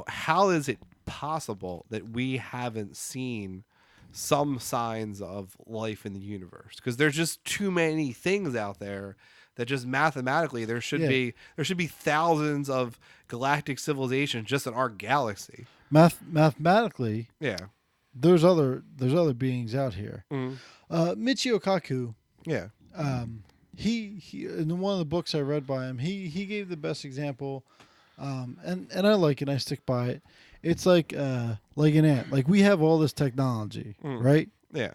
how is it possible that we haven't seen some signs of life in the universe? Because there's just too many things out there that just mathematically there should be thousands of galactic civilizations just in our galaxy. Mathematically, Yeah. there's other beings out here. Mhm. Michio Kaku, Yeah. he in one of the books I read by him, he gave the best example, and I like it. I stick by it. It's like an ant. Like we have all this technology, right? Yeah.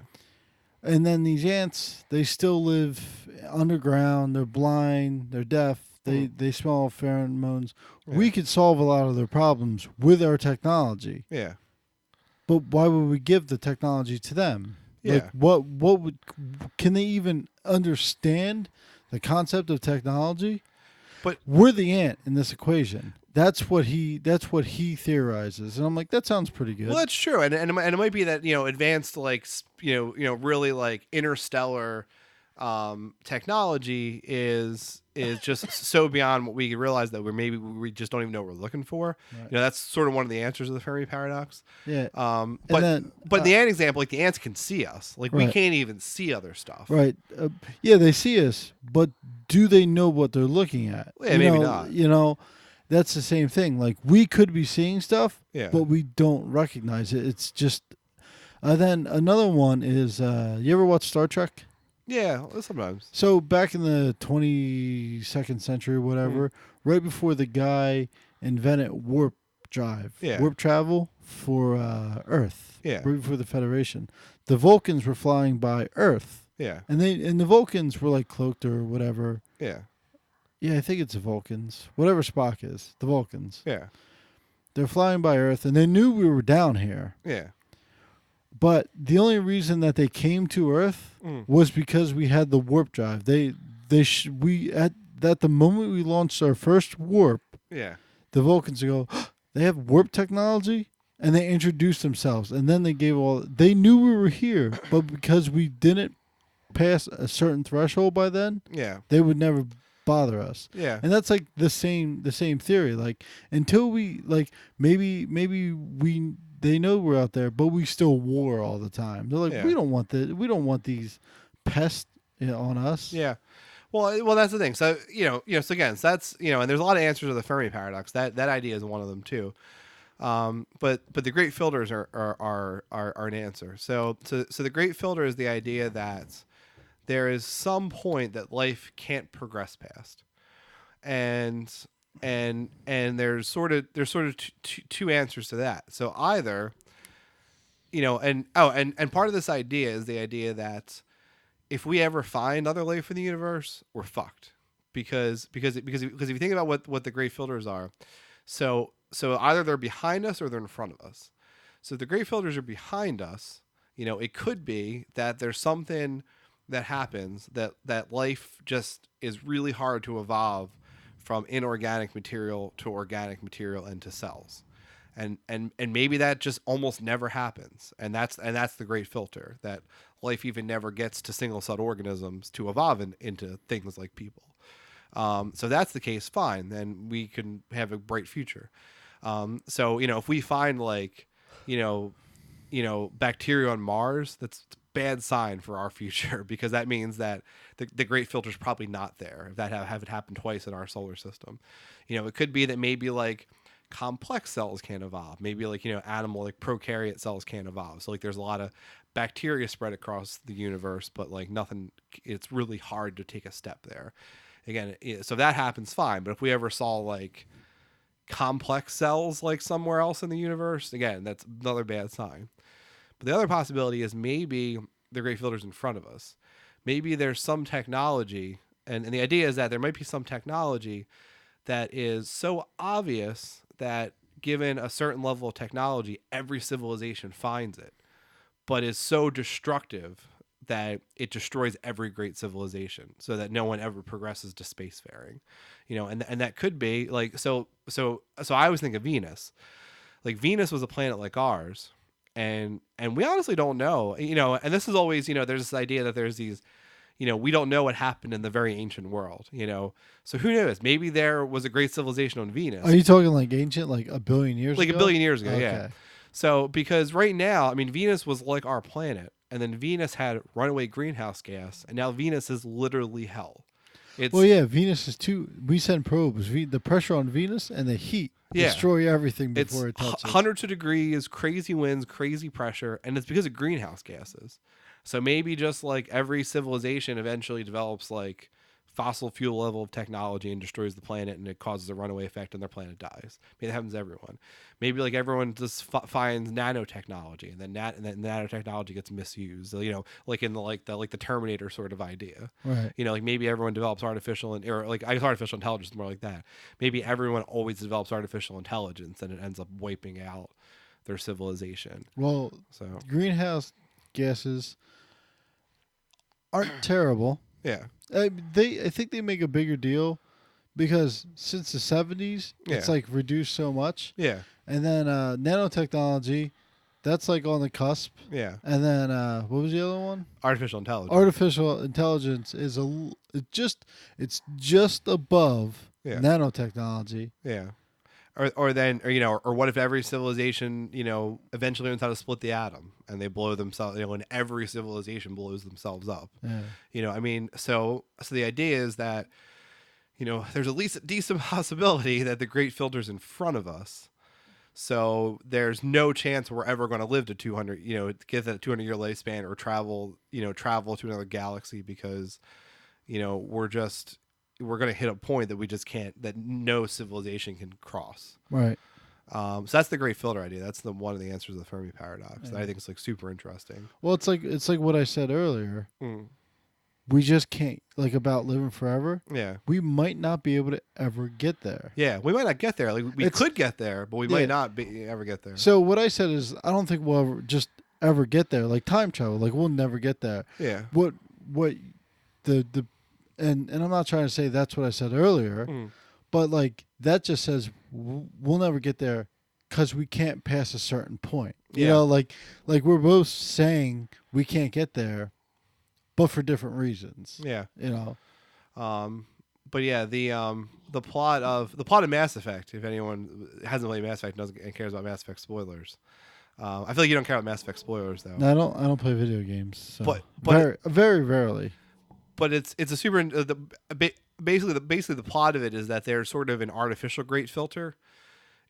And then these ants, they still live underground. They're blind. They're deaf. They smell pheromones. Yeah. We could solve a lot of their problems with our technology. Yeah. But why would we give the technology to them? Yeah. Like can they even understand the concept of technology? But we're the ant in this equation. That's what he theorizes, and I'm like, that sounds pretty good. well, that's true, and it might be that advanced like really like interstellar technology is just so beyond what we realize that we just don't even know what we're looking for. Right. That's sort of one of the answers of the Fermi paradox. Yeah. But then, but the ant example, like the ants can see us, like we Right. can't even see other stuff. Right. Yeah, they see us, but do they know what they're looking at? Yeah, maybe not. That's the same thing. Like we could be seeing stuff, Yeah. but we don't recognize it. It's just. Then another one is you ever watch Star Trek? Yeah, sometimes. So back in the 22nd century, or whatever, right before the guy invented warp drive, Yeah. warp travel for Earth, Yeah. right before the Federation, the Vulcans were flying by Earth, Yeah. and the Vulcans were like cloaked or whatever. Yeah. Yeah, I think it's the Vulcans, whatever Spock is, the Vulcans. Yeah. They're flying by Earth, and they knew we were down here. Yeah. But the only reason that they came to Earth was because we had the warp drive. We at the moment we launched our first warp, Yeah. the Vulcans go, they have warp technology, and they introduced themselves, and then they gave they knew we were here, but because we didn't pass a certain threshold by then, Yeah. they would never bother us. Yeah. And that's like the same theory. Like until we like maybe they know we're out there, but we still war all the time. They're like, Yeah. we don't want these pests on us. Yeah. Well, that's the thing. So so again, so that's and there's a lot of answers to the Fermi paradox. That idea is one of them too. But the great filters are an answer. So the great filter is the idea that there is some point that life can't progress past, and there's sort of two answers to that. So either and part of this idea is the idea that if we ever find other life in the universe, we're fucked because if you think about what the great filters are, so either they're behind us or they're in front of us. So if the great filters are behind us, it could be that there's something that happens that life just is really hard to evolve from inorganic material to organic material and to cells. And maybe that just almost never happens, and that's the great filter, that life even never gets to single-celled organisms to evolve into things like people. So that's the case, fine, then we can have a bright future. So if we find like bacteria on Mars, that's a bad sign for our future, because that means that the great filter is probably not there if that have it happened twice in our solar system. It could be that maybe like complex cells can't evolve. Maybe like animal like prokaryote cells can't evolve. So like there's a lot of bacteria spread across the universe, but like nothing. It's really hard to take a step there. Again, so if that happens, fine. But if we ever saw like complex cells like somewhere else in the universe, again, that's another bad sign. But the other possibility is maybe the great filter's in front of us. Maybe there's some technology, and the idea is that there might be some technology that is so obvious that given a certain level of technology, every civilization finds it, but is so destructive that it destroys every great civilization, so that no one ever progresses to spacefaring. And that could be like so I always think of Venus. Like Venus was a planet like ours, and we honestly don't know. And this is always there's this idea that there's these we don't know what happened in the very ancient world, So who knows? Maybe there was a great civilization on Venus. Are you talking like ancient, like a billion years ago? Like a billion years ago, Okay. yeah. So because right now, I mean, Venus was like our planet, and then Venus had runaway greenhouse gas, and now Venus is literally hell. Well, yeah, Venus is too. We send probes. The pressure on Venus and the heat destroy everything before it touches. Hundreds of degrees, crazy winds, crazy pressure, and it's because of greenhouse gases. So maybe just like every civilization eventually develops like fossil fuel level of technology and destroys the planet, and it causes a runaway effect and their planet dies. Maybe that happens to everyone. Maybe like everyone just finds nanotechnology, and then nanotechnology gets misused. Like in the Terminator sort of idea. Right. Like maybe everyone develops artificial intelligence, more like that. Maybe everyone always develops artificial intelligence, and it ends up wiping out their civilization. Well, So greenhouse gases aren't terrible. yeah. I think they make a bigger deal because since the 70s, it's Yeah. like reduced so much. Yeah. And then nanotechnology, that's like on the cusp. Yeah. And then what was the other one? Artificial intelligence. Artificial intelligence is it's just above Yeah. nanotechnology. Yeah. Or what if every civilization, eventually learns how to split the atom and they blow themselves, and every civilization blows themselves up. Yeah. I mean, so the idea is that, there's at least a decent possibility that the great filter's in front of us. So there's no chance we're ever going to live to 200, get that 200-year lifespan or travel to another galaxy because, we're going to hit a point that we just can't, that no civilization can cross. Right. So that's the great filter idea. That's one of the answers to the Fermi paradox. That I think is like super interesting. Well, it's like what I said earlier. Mm. We just can't, like, about living forever. Yeah. We might not be able to ever get there. Yeah. We might not get there. Like we could get there, but we might not ever get there. So what I said is, I don't think we'll ever get there. Like time travel, like we'll never get there. Yeah. What the and I'm not trying to say that's what I said earlier, but like that just says we'll never get there because we can't pass a certain point. You know, like we're both saying we can't get there, but for different reasons. Yeah. But yeah, the plot of Mass Effect, if anyone hasn't played Mass Effect and cares about Mass Effect spoilers. I feel like you don't care about Mass Effect spoilers though. No, I don't play video games. So. But very, very rarely. But it's a super basically the plot of it is that there's sort of an artificial great filter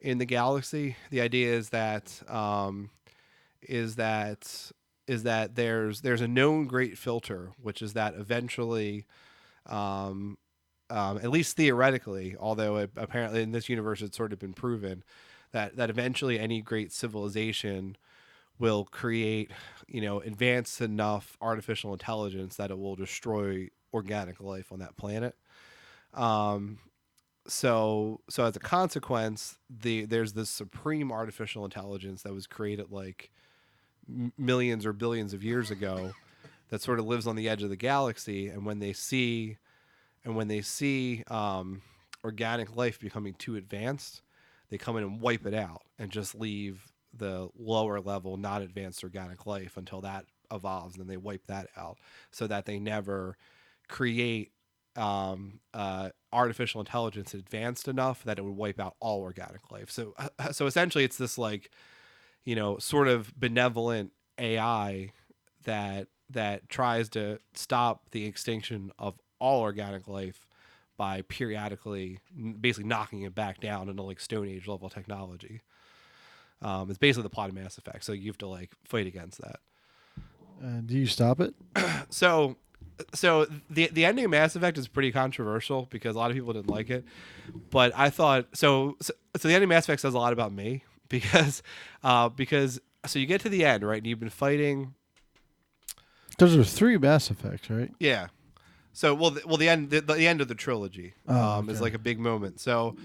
in the galaxy. The idea is that there's a known great filter, which is that eventually, at least theoretically, although apparently in this universe it's sort of been proven that eventually any great civilization will create, advanced enough artificial intelligence that it will destroy organic life on that planet. So as a consequence, there's this supreme artificial intelligence that was created like millions or billions of years ago that sort of lives on the edge of the galaxy. And when they see organic life becoming too advanced, they come in and wipe it out and just leave the lower level, not advanced organic life until that evolves, and then they wipe that out so that they never create artificial intelligence advanced enough that it would wipe out all organic life. So essentially it's this like, sort of benevolent AI that tries to stop the extinction of all organic life by periodically basically knocking it back down into like Stone Age level technology. It's basically the plot of Mass Effect, so you have to like fight against that. Do you stop it? So the ending of Mass Effect is pretty controversial because a lot of people didn't like it, but I thought so the ending of Mass Effect says a lot about me because so you get to the end, right, and you've been fighting. Because there's 3 Mass Effects, right? Yeah. So the end of the trilogy is like a big moment. So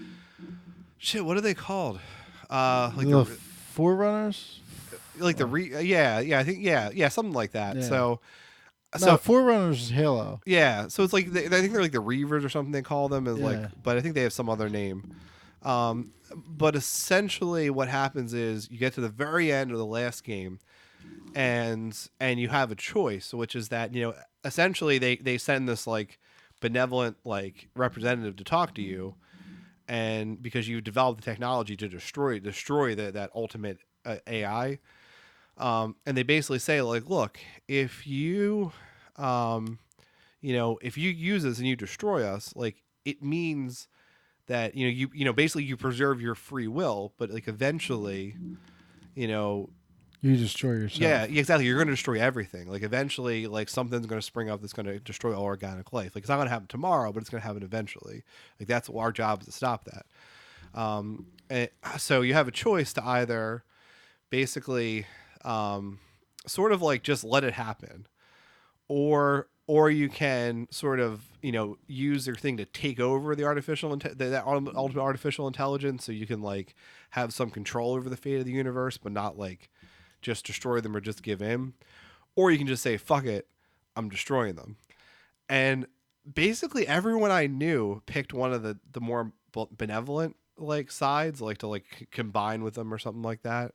shit, what are they called? Like the Forerunners? Like the I think something like that. Yeah. So Forerunners is Halo. Yeah, so it's like I think they're like the Reavers or something they call them, is but I think they have some other name. But essentially, what happens is you get to the very end of the last game, and you have a choice, which is that essentially they send this like benevolent like representative to talk to you, and because you developed the technology to destroy that ultimate AI. And they basically say like, look, if you if you use this and you destroy us, like it means that you basically you preserve your free will, but like eventually you destroy yourself. Yeah, exactly. You're going to destroy everything. Like eventually, like something's going to spring up that's going to destroy all organic life. Like it's not going to happen tomorrow, but it's going to happen eventually. Like that's our job, is to stop that. And so you have a choice to either basically sort of like just let it happen, or you can sort of use their thing to take over the that ultimate artificial intelligence, so you can like have some control over the fate of the universe, but not like just destroy them or just give in. Or you can just say, fuck it, I'm destroying them. And basically everyone I knew picked one of the more benevolent like sides, like to like combine with them or something like that.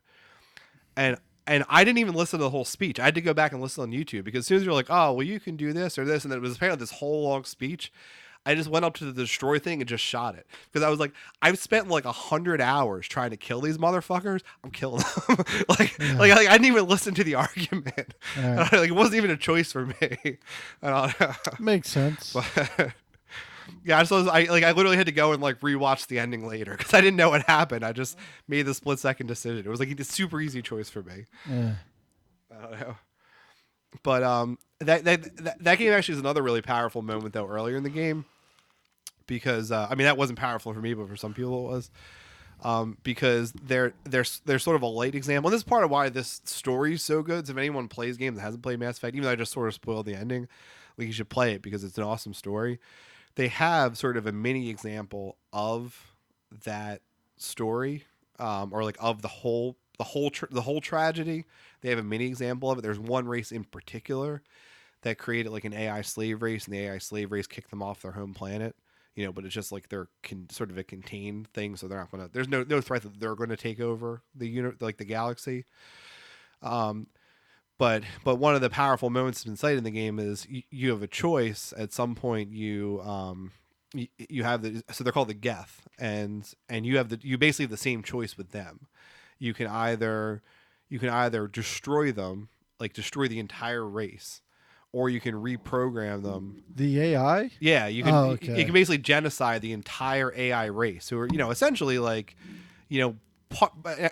And I didn't even listen to the whole speech. I had to go back and listen on YouTube because as soon as you're like, oh well, you can do this or this, and then it was apparently this whole long speech. I just went up to the destroy thing and just shot it because I was like, I've spent like 100 hours trying to kill these motherfuckers. I'm killing them. like I didn't even listen to the argument. Right. Like it wasn't even a choice for me. I don't know. Makes sense. But yeah, so I literally had to go and like rewatch the ending later because I didn't know what happened. I just made the split second decision. It was like a super easy choice for me. Yeah. I don't know. But that game actually is another really powerful moment though earlier in the game because I mean that wasn't powerful for me, but for some people it was. Because they're sort of a light example. And this is part of why this story is so good. So if anyone plays games that hasn't played Mass Effect, even though I just sort of spoiled the ending, like you should play it because it's an awesome story. They have sort of a mini example of that story, or like of the whole tragedy. They have a mini example of it. There's one race in particular that created like an AI slave race, and the AI slave race kicked them off their home planet. You know, but it's just like they're sort of a contained thing, so they're not gonna. There's no threat that they're going to take over the like the galaxy. But one of the powerful moments inside in the game is you have a choice. At some point, you have so they're called the Geth, and you basically have the same choice with them. You can either destroy them, like destroy the entire race, or you can reprogram them. The AI? Yeah, you can. Oh, okay. You can basically genocide the entire AI race, who are essentially like, and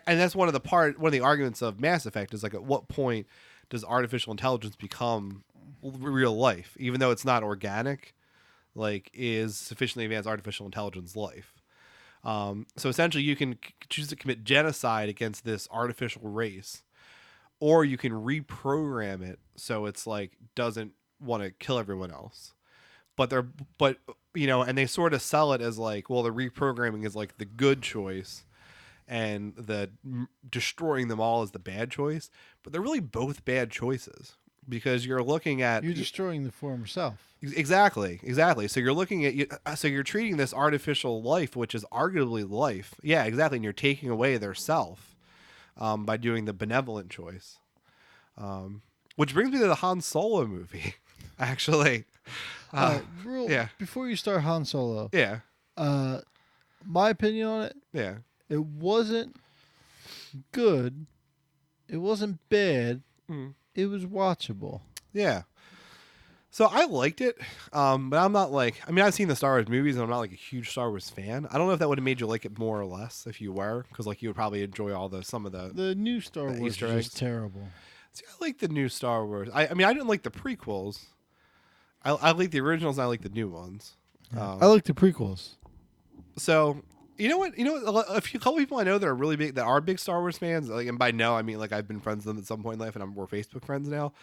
that's one of the arguments of Mass Effect is like, at what point does artificial intelligence become real life, even though it's not organic? Like, is sufficiently advanced artificial intelligence life? So essentially, you can choose to commit genocide against this artificial race. Or you can reprogram it so it's like doesn't want to kill everyone else, but and they sort of sell it as like, well, the reprogramming is like the good choice, and the destroying them all is the bad choice. But they're really both bad choices because you're destroying the former self. Exactly. So you're looking at so you're treating this artificial life, which is arguably life. Yeah, exactly, and you're taking away their self. By doing the benevolent choice. Which brings me to the Han Solo movie, actually. Before you start Han Solo, yeah. My opinion on it, yeah, it wasn't good. It wasn't bad. It was watchable. Yeah. So I liked it, but I'm not like, I mean, I've seen the Star Wars movies, and I'm not like a huge Star Wars fan. I don't know if that would have made you like it more or less if you were, because like you would probably enjoy some of the new Star Wars Easter is eggs. terrible. See, I like the new Star Wars. I mean, I didn't like the prequels. I like the originals, and I like the new ones. I like the prequels. So you know what? A couple people I know that are really big, that are big Star Wars fans. Like, and by no, I mean like I've been friends with them at some point in life, and we're Facebook friends now.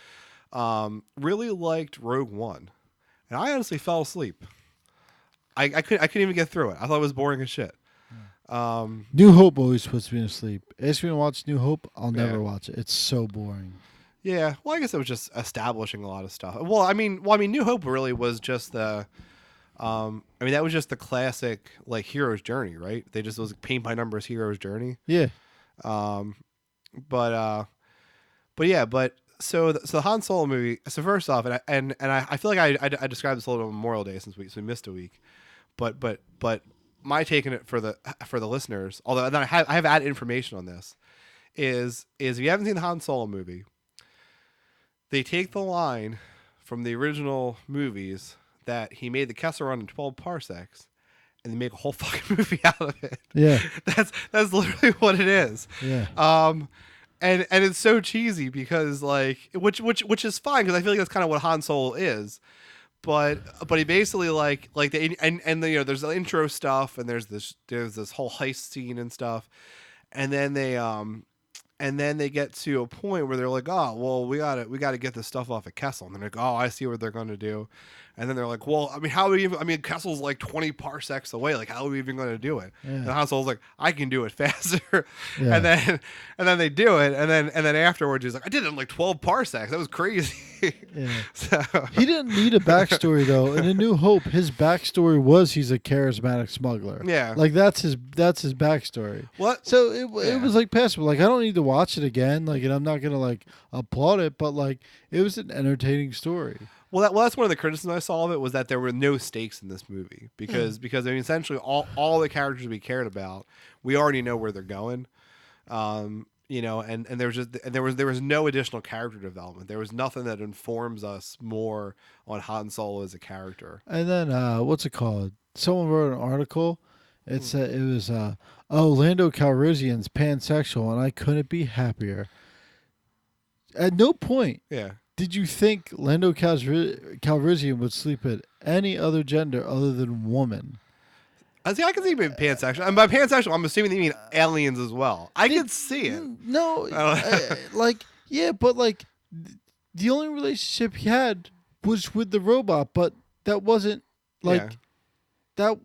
Really liked Rogue One, and I honestly fell asleep. I couldn't even get through it. I thought it was boring as shit. New Hope always puts me to sleep. Ask me to watch New Hope, I'll never watch it. It's so boring. Yeah, well, I guess it was just establishing a lot of stuff. Well, I mean, New Hope really was just the, that was just the classic like hero's journey, right? They just was paint by numbers hero's journey. Yeah. So the Han Solo movie. So first off, and I feel like I described this a little on Memorial Day since we missed a week, but my take on it for the listeners, although I have added information on this, is if you haven't seen the Han Solo movie, they take the line from the original movies that he made the Kessel Run in 12 parsecs, and they make a whole fucking movie out of it. Yeah, that's literally what it is. Yeah. And it's so cheesy because like which is fine because I feel like that's kind of what Han Solo is, but he basically like there's the intro stuff, and there's this whole heist scene and stuff, and then they get to a point where they're like, oh well, we gotta get this stuff off of Kessel, and they're like, oh, I see what they're gonna do. And then they're like, well, I mean, Kessel's like 20 parsecs away. Like, how are we even going to do it? Yeah. And Han Solo's like, I can do it faster. Yeah. And then they do it. And then afterwards, he's like, I did it in like 12 parsecs. That was crazy. Yeah. So He didn't need a backstory though. In A New Hope, his backstory was he's a charismatic smuggler. yeah. Like that's his backstory. What? So Yeah. it was like passable. Like I don't need to watch it again. Like and I'm not gonna like applaud it, but like it was an entertaining story. Well, that's one of the criticisms I saw of it was that there were no stakes in this movie because I mean essentially all the characters we cared about we already know where they're going, you know, and there was no additional character development. There was nothing that informs us more on Han Solo as a character. And then what's it called? Someone wrote an article. It said it was Lando Calrissian's pansexual, and I couldn't be happier. At no point Yeah. did you think Lando Calrissian would sleep with any other gender other than woman? I can see maybe pansexual. And by pansexual, I'm assuming they mean aliens as well. I could see it. No, like yeah, but like the only relationship he had was with the robot, but that wasn't like Yeah. that.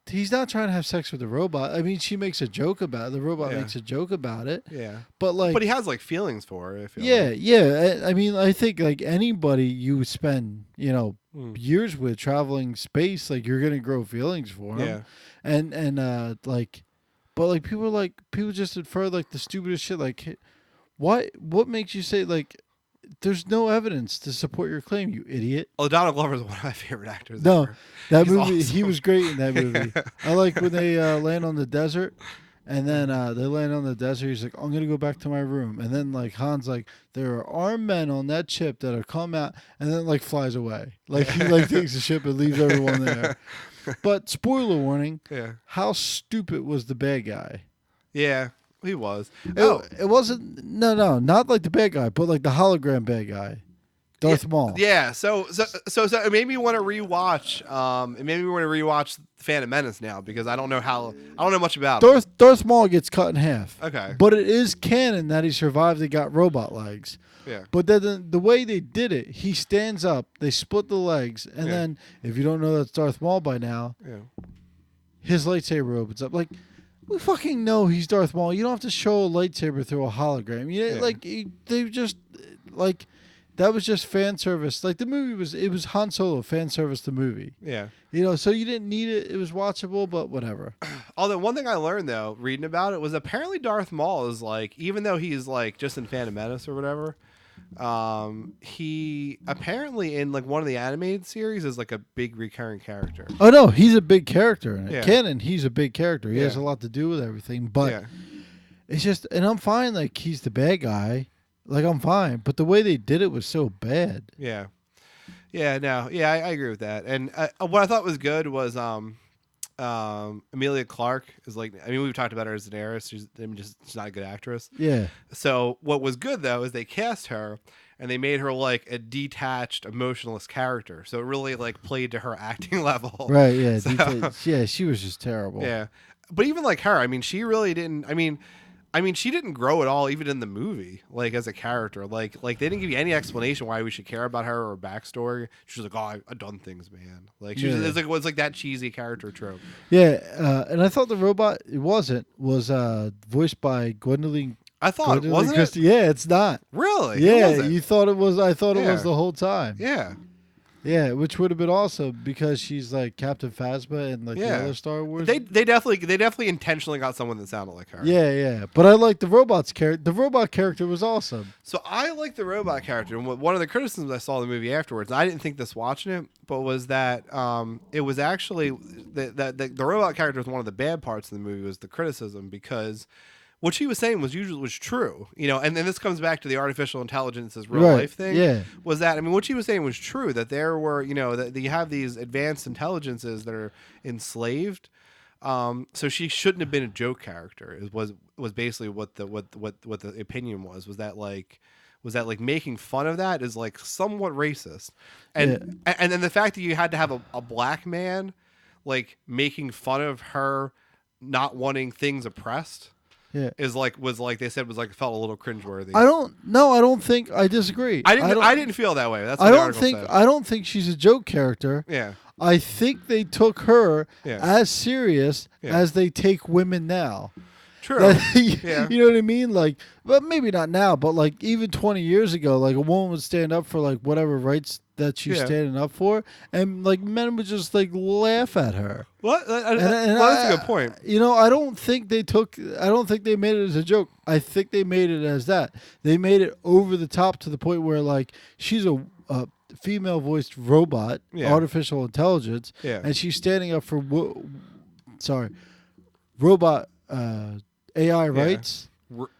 He's not trying to have sex with the robot. I mean, she makes a joke about it. The robot Yeah. makes a joke about it, Yeah. but like, But he has like feelings for her. I feel yeah, like. yeah. I mean, I think like anybody you spend, Mm. years with traveling space, like you're gonna grow feelings for him. Yeah. And like, but like people just infer like the stupidest shit. Like, what makes you say like, there's no evidence to support your claim, you idiot. Oh, Donald Glover is one of my favorite actors. No, ever. that He's movie, awesome. he was great in that movie. I like when they land on the desert. And then they land on the desert. He's like, I'm going to go back to my room. And then, like, Han's like, there are armed men on that ship that are come out. And then, like, flies away. Like, he, like, takes the ship and leaves everyone there. But, spoiler warning, Yeah. how stupid was the bad guy? Yeah. He was. It wasn't, no, not like the bad guy, but like the hologram bad guy. Darth Maul. Yeah, so it made me want to rewatch. It made me want to rewatch Phantom Menace now because I don't know much about it. Darth Maul gets cut in half. Okay. But it is canon that he survived and got robot legs. Yeah. But then the way they did it, he stands up, they split the legs, and Yeah. then if you don't know that's Darth Maul by now, Yeah. his lightsaber opens up. Like, we fucking know he's Darth Maul. You don't have to show a lightsaber through a hologram. Yeah. Like they just like that was just fan service. Like the movie was Han Solo fan service. The movie. Yeah. So you didn't need it. It was watchable, but whatever. Although one thing I learned though, reading about it, was apparently Darth Maul is like, even though he's like just in Phantom Menace or whatever, he apparently in like one of the animated series is like a big recurring character. Oh no, he's a big character in it. Yeah. Canon, he's a big character. He Yeah. has a lot to do with everything. But Yeah. it's just, and I'm fine. Like he's the bad guy. Like I'm fine. But the way they did it was so bad. Yeah. Yeah. No. Yeah, I agree with that. And what I thought was good was Emilia Clarke is like, I mean, we've talked about her as Daenerys. She's not a good actress. Yeah. So what was good though is they cast her and they made her like a detached, emotionless character. So it really like played to her acting level. Right. Yeah. So- Yeah. She was just terrible. Yeah. But even like her, I mean, she really didn't. I mean, she didn't grow at all, even in the movie, like as a character. Like they didn't give you any explanation why we should care about her or her backstory. She was like, "Oh, I've done things, man." Like she Yeah. it was like that cheesy character trope. Yeah. And I thought the robot was voiced by Gwendolyn. I thought, wasn't Christie. Yeah, it's not. it? Really? Who Yeah, was it? you thought it was. I thought it Yeah. was the whole time. Yeah. Yeah, which would have been awesome because she's like Captain Phasma and like Yeah. the other Star Wars. They definitely intentionally got someone that sounded like her. Yeah. But I like the robot's character. The robot character was awesome. So I like the robot character, and one of the criticisms I saw of the movie afterwards, and I didn't think this watching it, but was that it was actually the robot character was one of the bad parts of the movie. Was the criticism because what she was saying was true, and then this comes back to the artificial intelligence as real Right, life thing. yeah. Was that, I mean, what she was saying was true, that there were, that you have these advanced intelligences that are enslaved. So she shouldn't have been a joke character. Was basically what the opinion was that like making fun of that is like somewhat racist, and then the fact that you had to have a black man like making fun of her not wanting things oppressed. Yeah. Was like they said was like felt a little cringeworthy. I don't think I disagree. I didn't feel that way. That's what I the don't article think said. I don't think she's a joke character. Yeah. I think they took her Yeah. as serious Yeah. as they take women now. True. Yeah. You know what I mean? Like, but maybe not now, but like even 20 years ago, like a woman would stand up for like whatever rights that she's Yeah. standing up for, and like men would just like laugh at her. What? And That's a good point. You know, I don't think they made it as a joke. I think they made it as that. They made it over the top to the point where like she's a female voiced robot, Yeah. artificial intelligence, Yeah. and she's standing up for robot AI rights.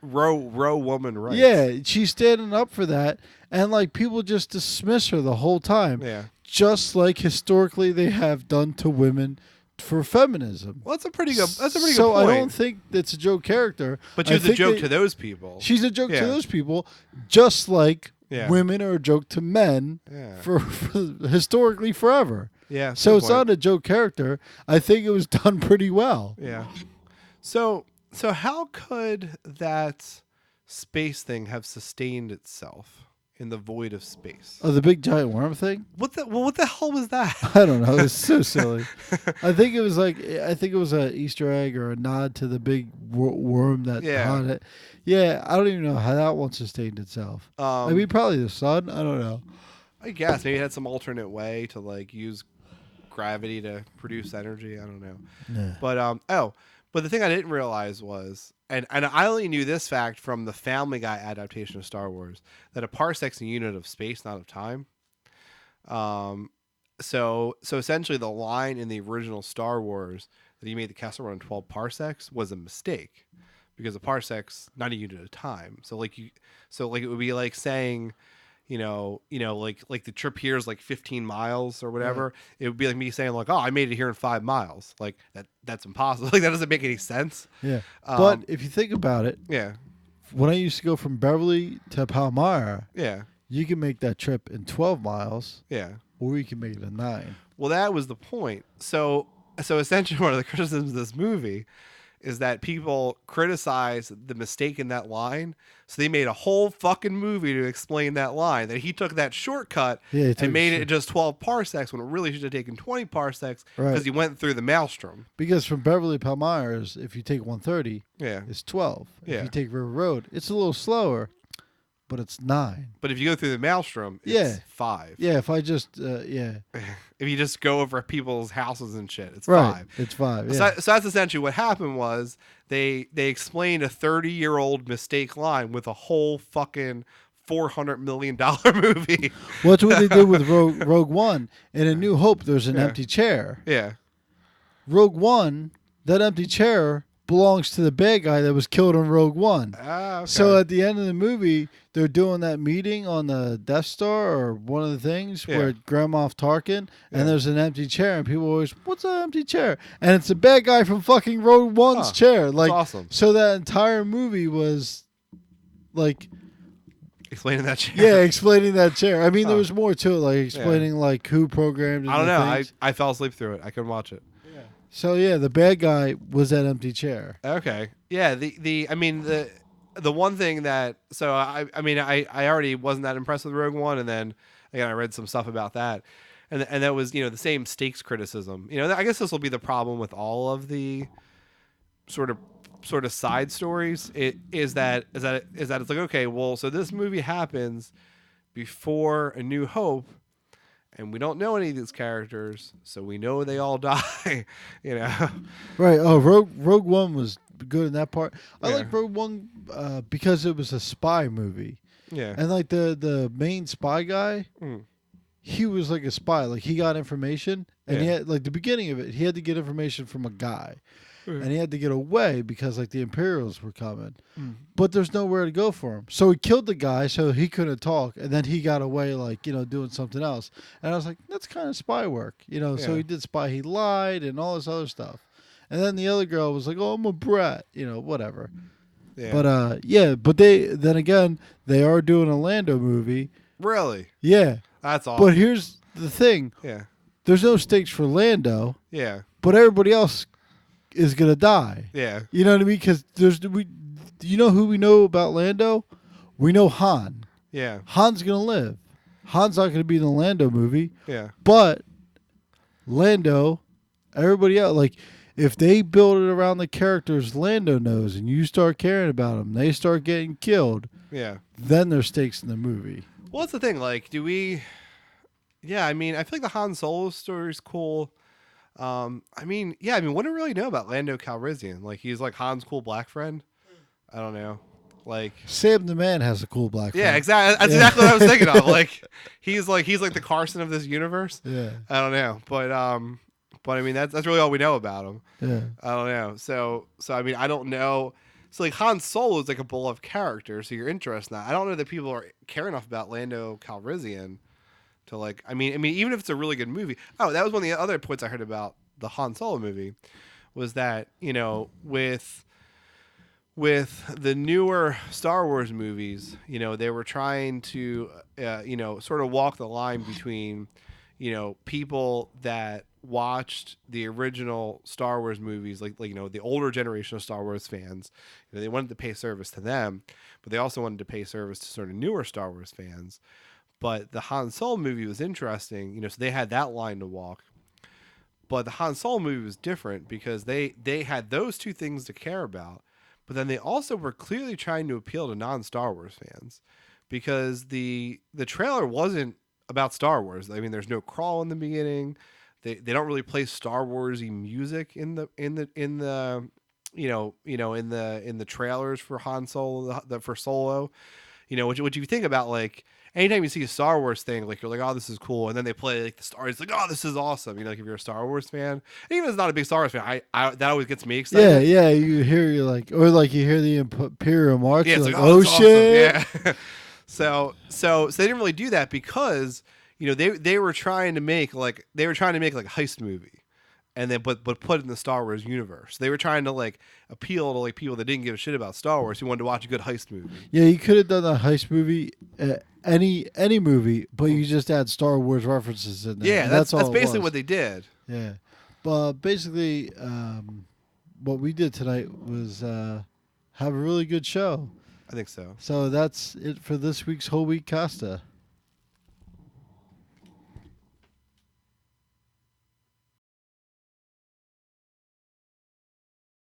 Row woman rights. Yeah, she's standing up for that, and like people just dismiss her the whole time, Yeah. just like historically they have done to women for feminism. Well, that's a pretty good. That's a pretty So good point. I don't think it's a joke character. But I she's a think joke to those people. She's a joke Yeah. to those people, just like Yeah. women are a joke to men Yeah. for historically forever. Yeah. So good it's point. not a joke character. I think it was done pretty well. Yeah. So how could that space thing have sustained itself in the void of space? Oh, the big giant worm thing? What the hell was that? I don't know. It's so silly. I think it was a Easter egg or a nod to the big worm that Yeah. on it. Yeah, I don't even know how that one sustained itself. I mean, probably the sun. I don't know. I guess maybe it had some alternate way to like use gravity to produce energy. I don't know. Yeah. But the thing I didn't realize was, and I only knew this fact from the Family Guy adaptation of Star Wars, that a parsec's a unit of space, not of time. So essentially, the line in the original Star Wars that he made the Kessel Run 12 parsecs was a mistake, because a parsec's not a unit of time. So it would be like saying, like the trip here is like 15 miles or whatever. Right. It would be like me saying like, oh, I made it here in 5 miles. Like that's impossible. Like that doesn't make any sense. Yeah. But if you think about it, Yeah. when I used to go from Beverly to Palmyra, Yeah. you can make that trip in 12 miles, Yeah. or you can make it in 9. Well, that was the point. So essentially one of the criticisms of this movie is that people criticize the mistake in that line. So they made a whole fucking movie to explain that line, that he took that shortcut Yeah, he took and made a it just 12 parsecs when it really should have taken 20 parsecs because Right. he went through the maelstrom. Because from Beverly to Palmyra, if you take 130, Yeah. it's 12. Yeah. If you take River Road, it's a little slower, but it's 9. But if you go through the maelstrom, it's Yeah. 5. Yeah, if I just, yeah. If you just go over people's houses and shit, it's Right. 5. It's 5. So, Yeah. so that's essentially what happened was they explained a 30-year-old mistake line with a whole fucking $400 million movie. Well, that's what they did with Rogue One. In A New Hope, there's an Yeah. empty chair. Yeah. Rogue One, that empty chair belongs to the bad guy that was killed in Rogue One. Ah, okay. So at the end of the movie, they're doing that meeting on the Death Star or one of the things Yeah. where Grand Moff Tarkin, Yeah. and there's an empty chair, and people always, what's an empty chair? And it's the bad guy from fucking Rogue One's Huh. chair. Like, That's awesome. so that entire movie was like, Explaining that shit. yeah, explaining that chair. I mean, there Huh. was more to it, like explaining like who programmed it. I don't and know. I, things. I fell asleep through it. I couldn't watch it. So yeah, the bad guy was that empty chair. Okay. Yeah. The one thing that I already wasn't that impressed with Rogue One, and then again I read some stuff about that, and that was the same stakes criticism. I guess this will be the problem with all of the sort of side stories. It is that it's like, okay, well, so this movie happens before A New Hope, and we don't know any of these characters, so we know they all die. Right. Oh, Rogue One was good in that part. I Yeah. like Rogue One because it was a spy movie, Yeah. and like the main spy guy, Mm. he was like a spy. Like he got information, and he Yeah. had like the beginning of it, he had to get information from a guy, Mhm. and he had to get away because like the Imperials were coming, Mm. but there's nowhere to go for him. So he killed the guy so he couldn't talk, and then he got away like doing something else. And I was like, that's kind of spy work, So Yeah. he did spy. He lied and all this other stuff. And then the other girl was like, oh, I'm a brat, whatever. Yeah. But then again, they are doing a Lando movie. Really, Yeah. that's awesome. But here's the thing. Yeah. There's no stakes for Lando, Yeah. but everybody else is going to die. Yeah. You know what I mean? Because you know who we know about Lando? We know Han. Yeah. Han's going to live. Han's not going to be in the Lando movie, Yeah. but Lando, everybody else, like, if they build it around the characters Lando knows, and you start caring about them, they start getting killed. Yeah. Then there's stakes in the movie. Well, that's the thing. Like, do we? Yeah, I mean, I feel like the Han Solo story is cool. I mean, yeah, I mean, what do we really know about Lando Calrissian? Like, he's like Han's cool black friend. I don't know. Like, Sam the Man has a cool black yeah, friend. exactly. That's exactly what I was thinking of. Like, he's like the Carson of this universe. Yeah. I don't know, but I mean, that's really all we know about him. Yeah. I don't know. So I mean, I don't know. So like Han Solo is like a beloved character, so you're interested in that. I don't know that people are care enough about Lando Calrissian to like. I mean, even if it's a really good movie. Oh, that was one of the other points I heard about the Han Solo movie, was that with the newer Star Wars movies, they were trying to sort of walk the line between people that watched the original Star Wars movies, like the older generation of Star Wars fans. They wanted to pay service to them, but they also wanted to pay service to sort of newer Star Wars fans. But the Han Solo movie was interesting, so they had that line to walk. But the Han Solo movie was different because they had those two things to care about, but then they also were clearly trying to appeal to non-Star Wars fans, because the trailer wasn't about Star Wars. I mean, there's no crawl in the beginning. They don't really play Star Warsy music in the trailers for Han Solo, for Solo. What you think about, like, anytime you see a Star Wars thing, like, you're like, oh, this is cool, and then they play like the Star, it's like, oh, this is awesome. Like, if you're a Star Wars fan, and even if it's not a big Star Wars fan, I that always gets me excited. Yeah, you hear you hear the Imperial March. Yeah, you're it's like, like, oh it's shit. awesome. Yeah. So they didn't really do that because they were trying to make like a heist movie, and then but put it in the Star Wars universe. They were trying to like appeal to like people that didn't give a shit about Star Wars who wanted to watch a good heist movie. Yeah, you could have done a heist movie, any movie, but you just add Star Wars references in there. Yeah, And that's all it basically was. what they did. Yeah, but basically, what we did tonight was have a really good show. I think so. So that's it for this week's Whole Week Costa.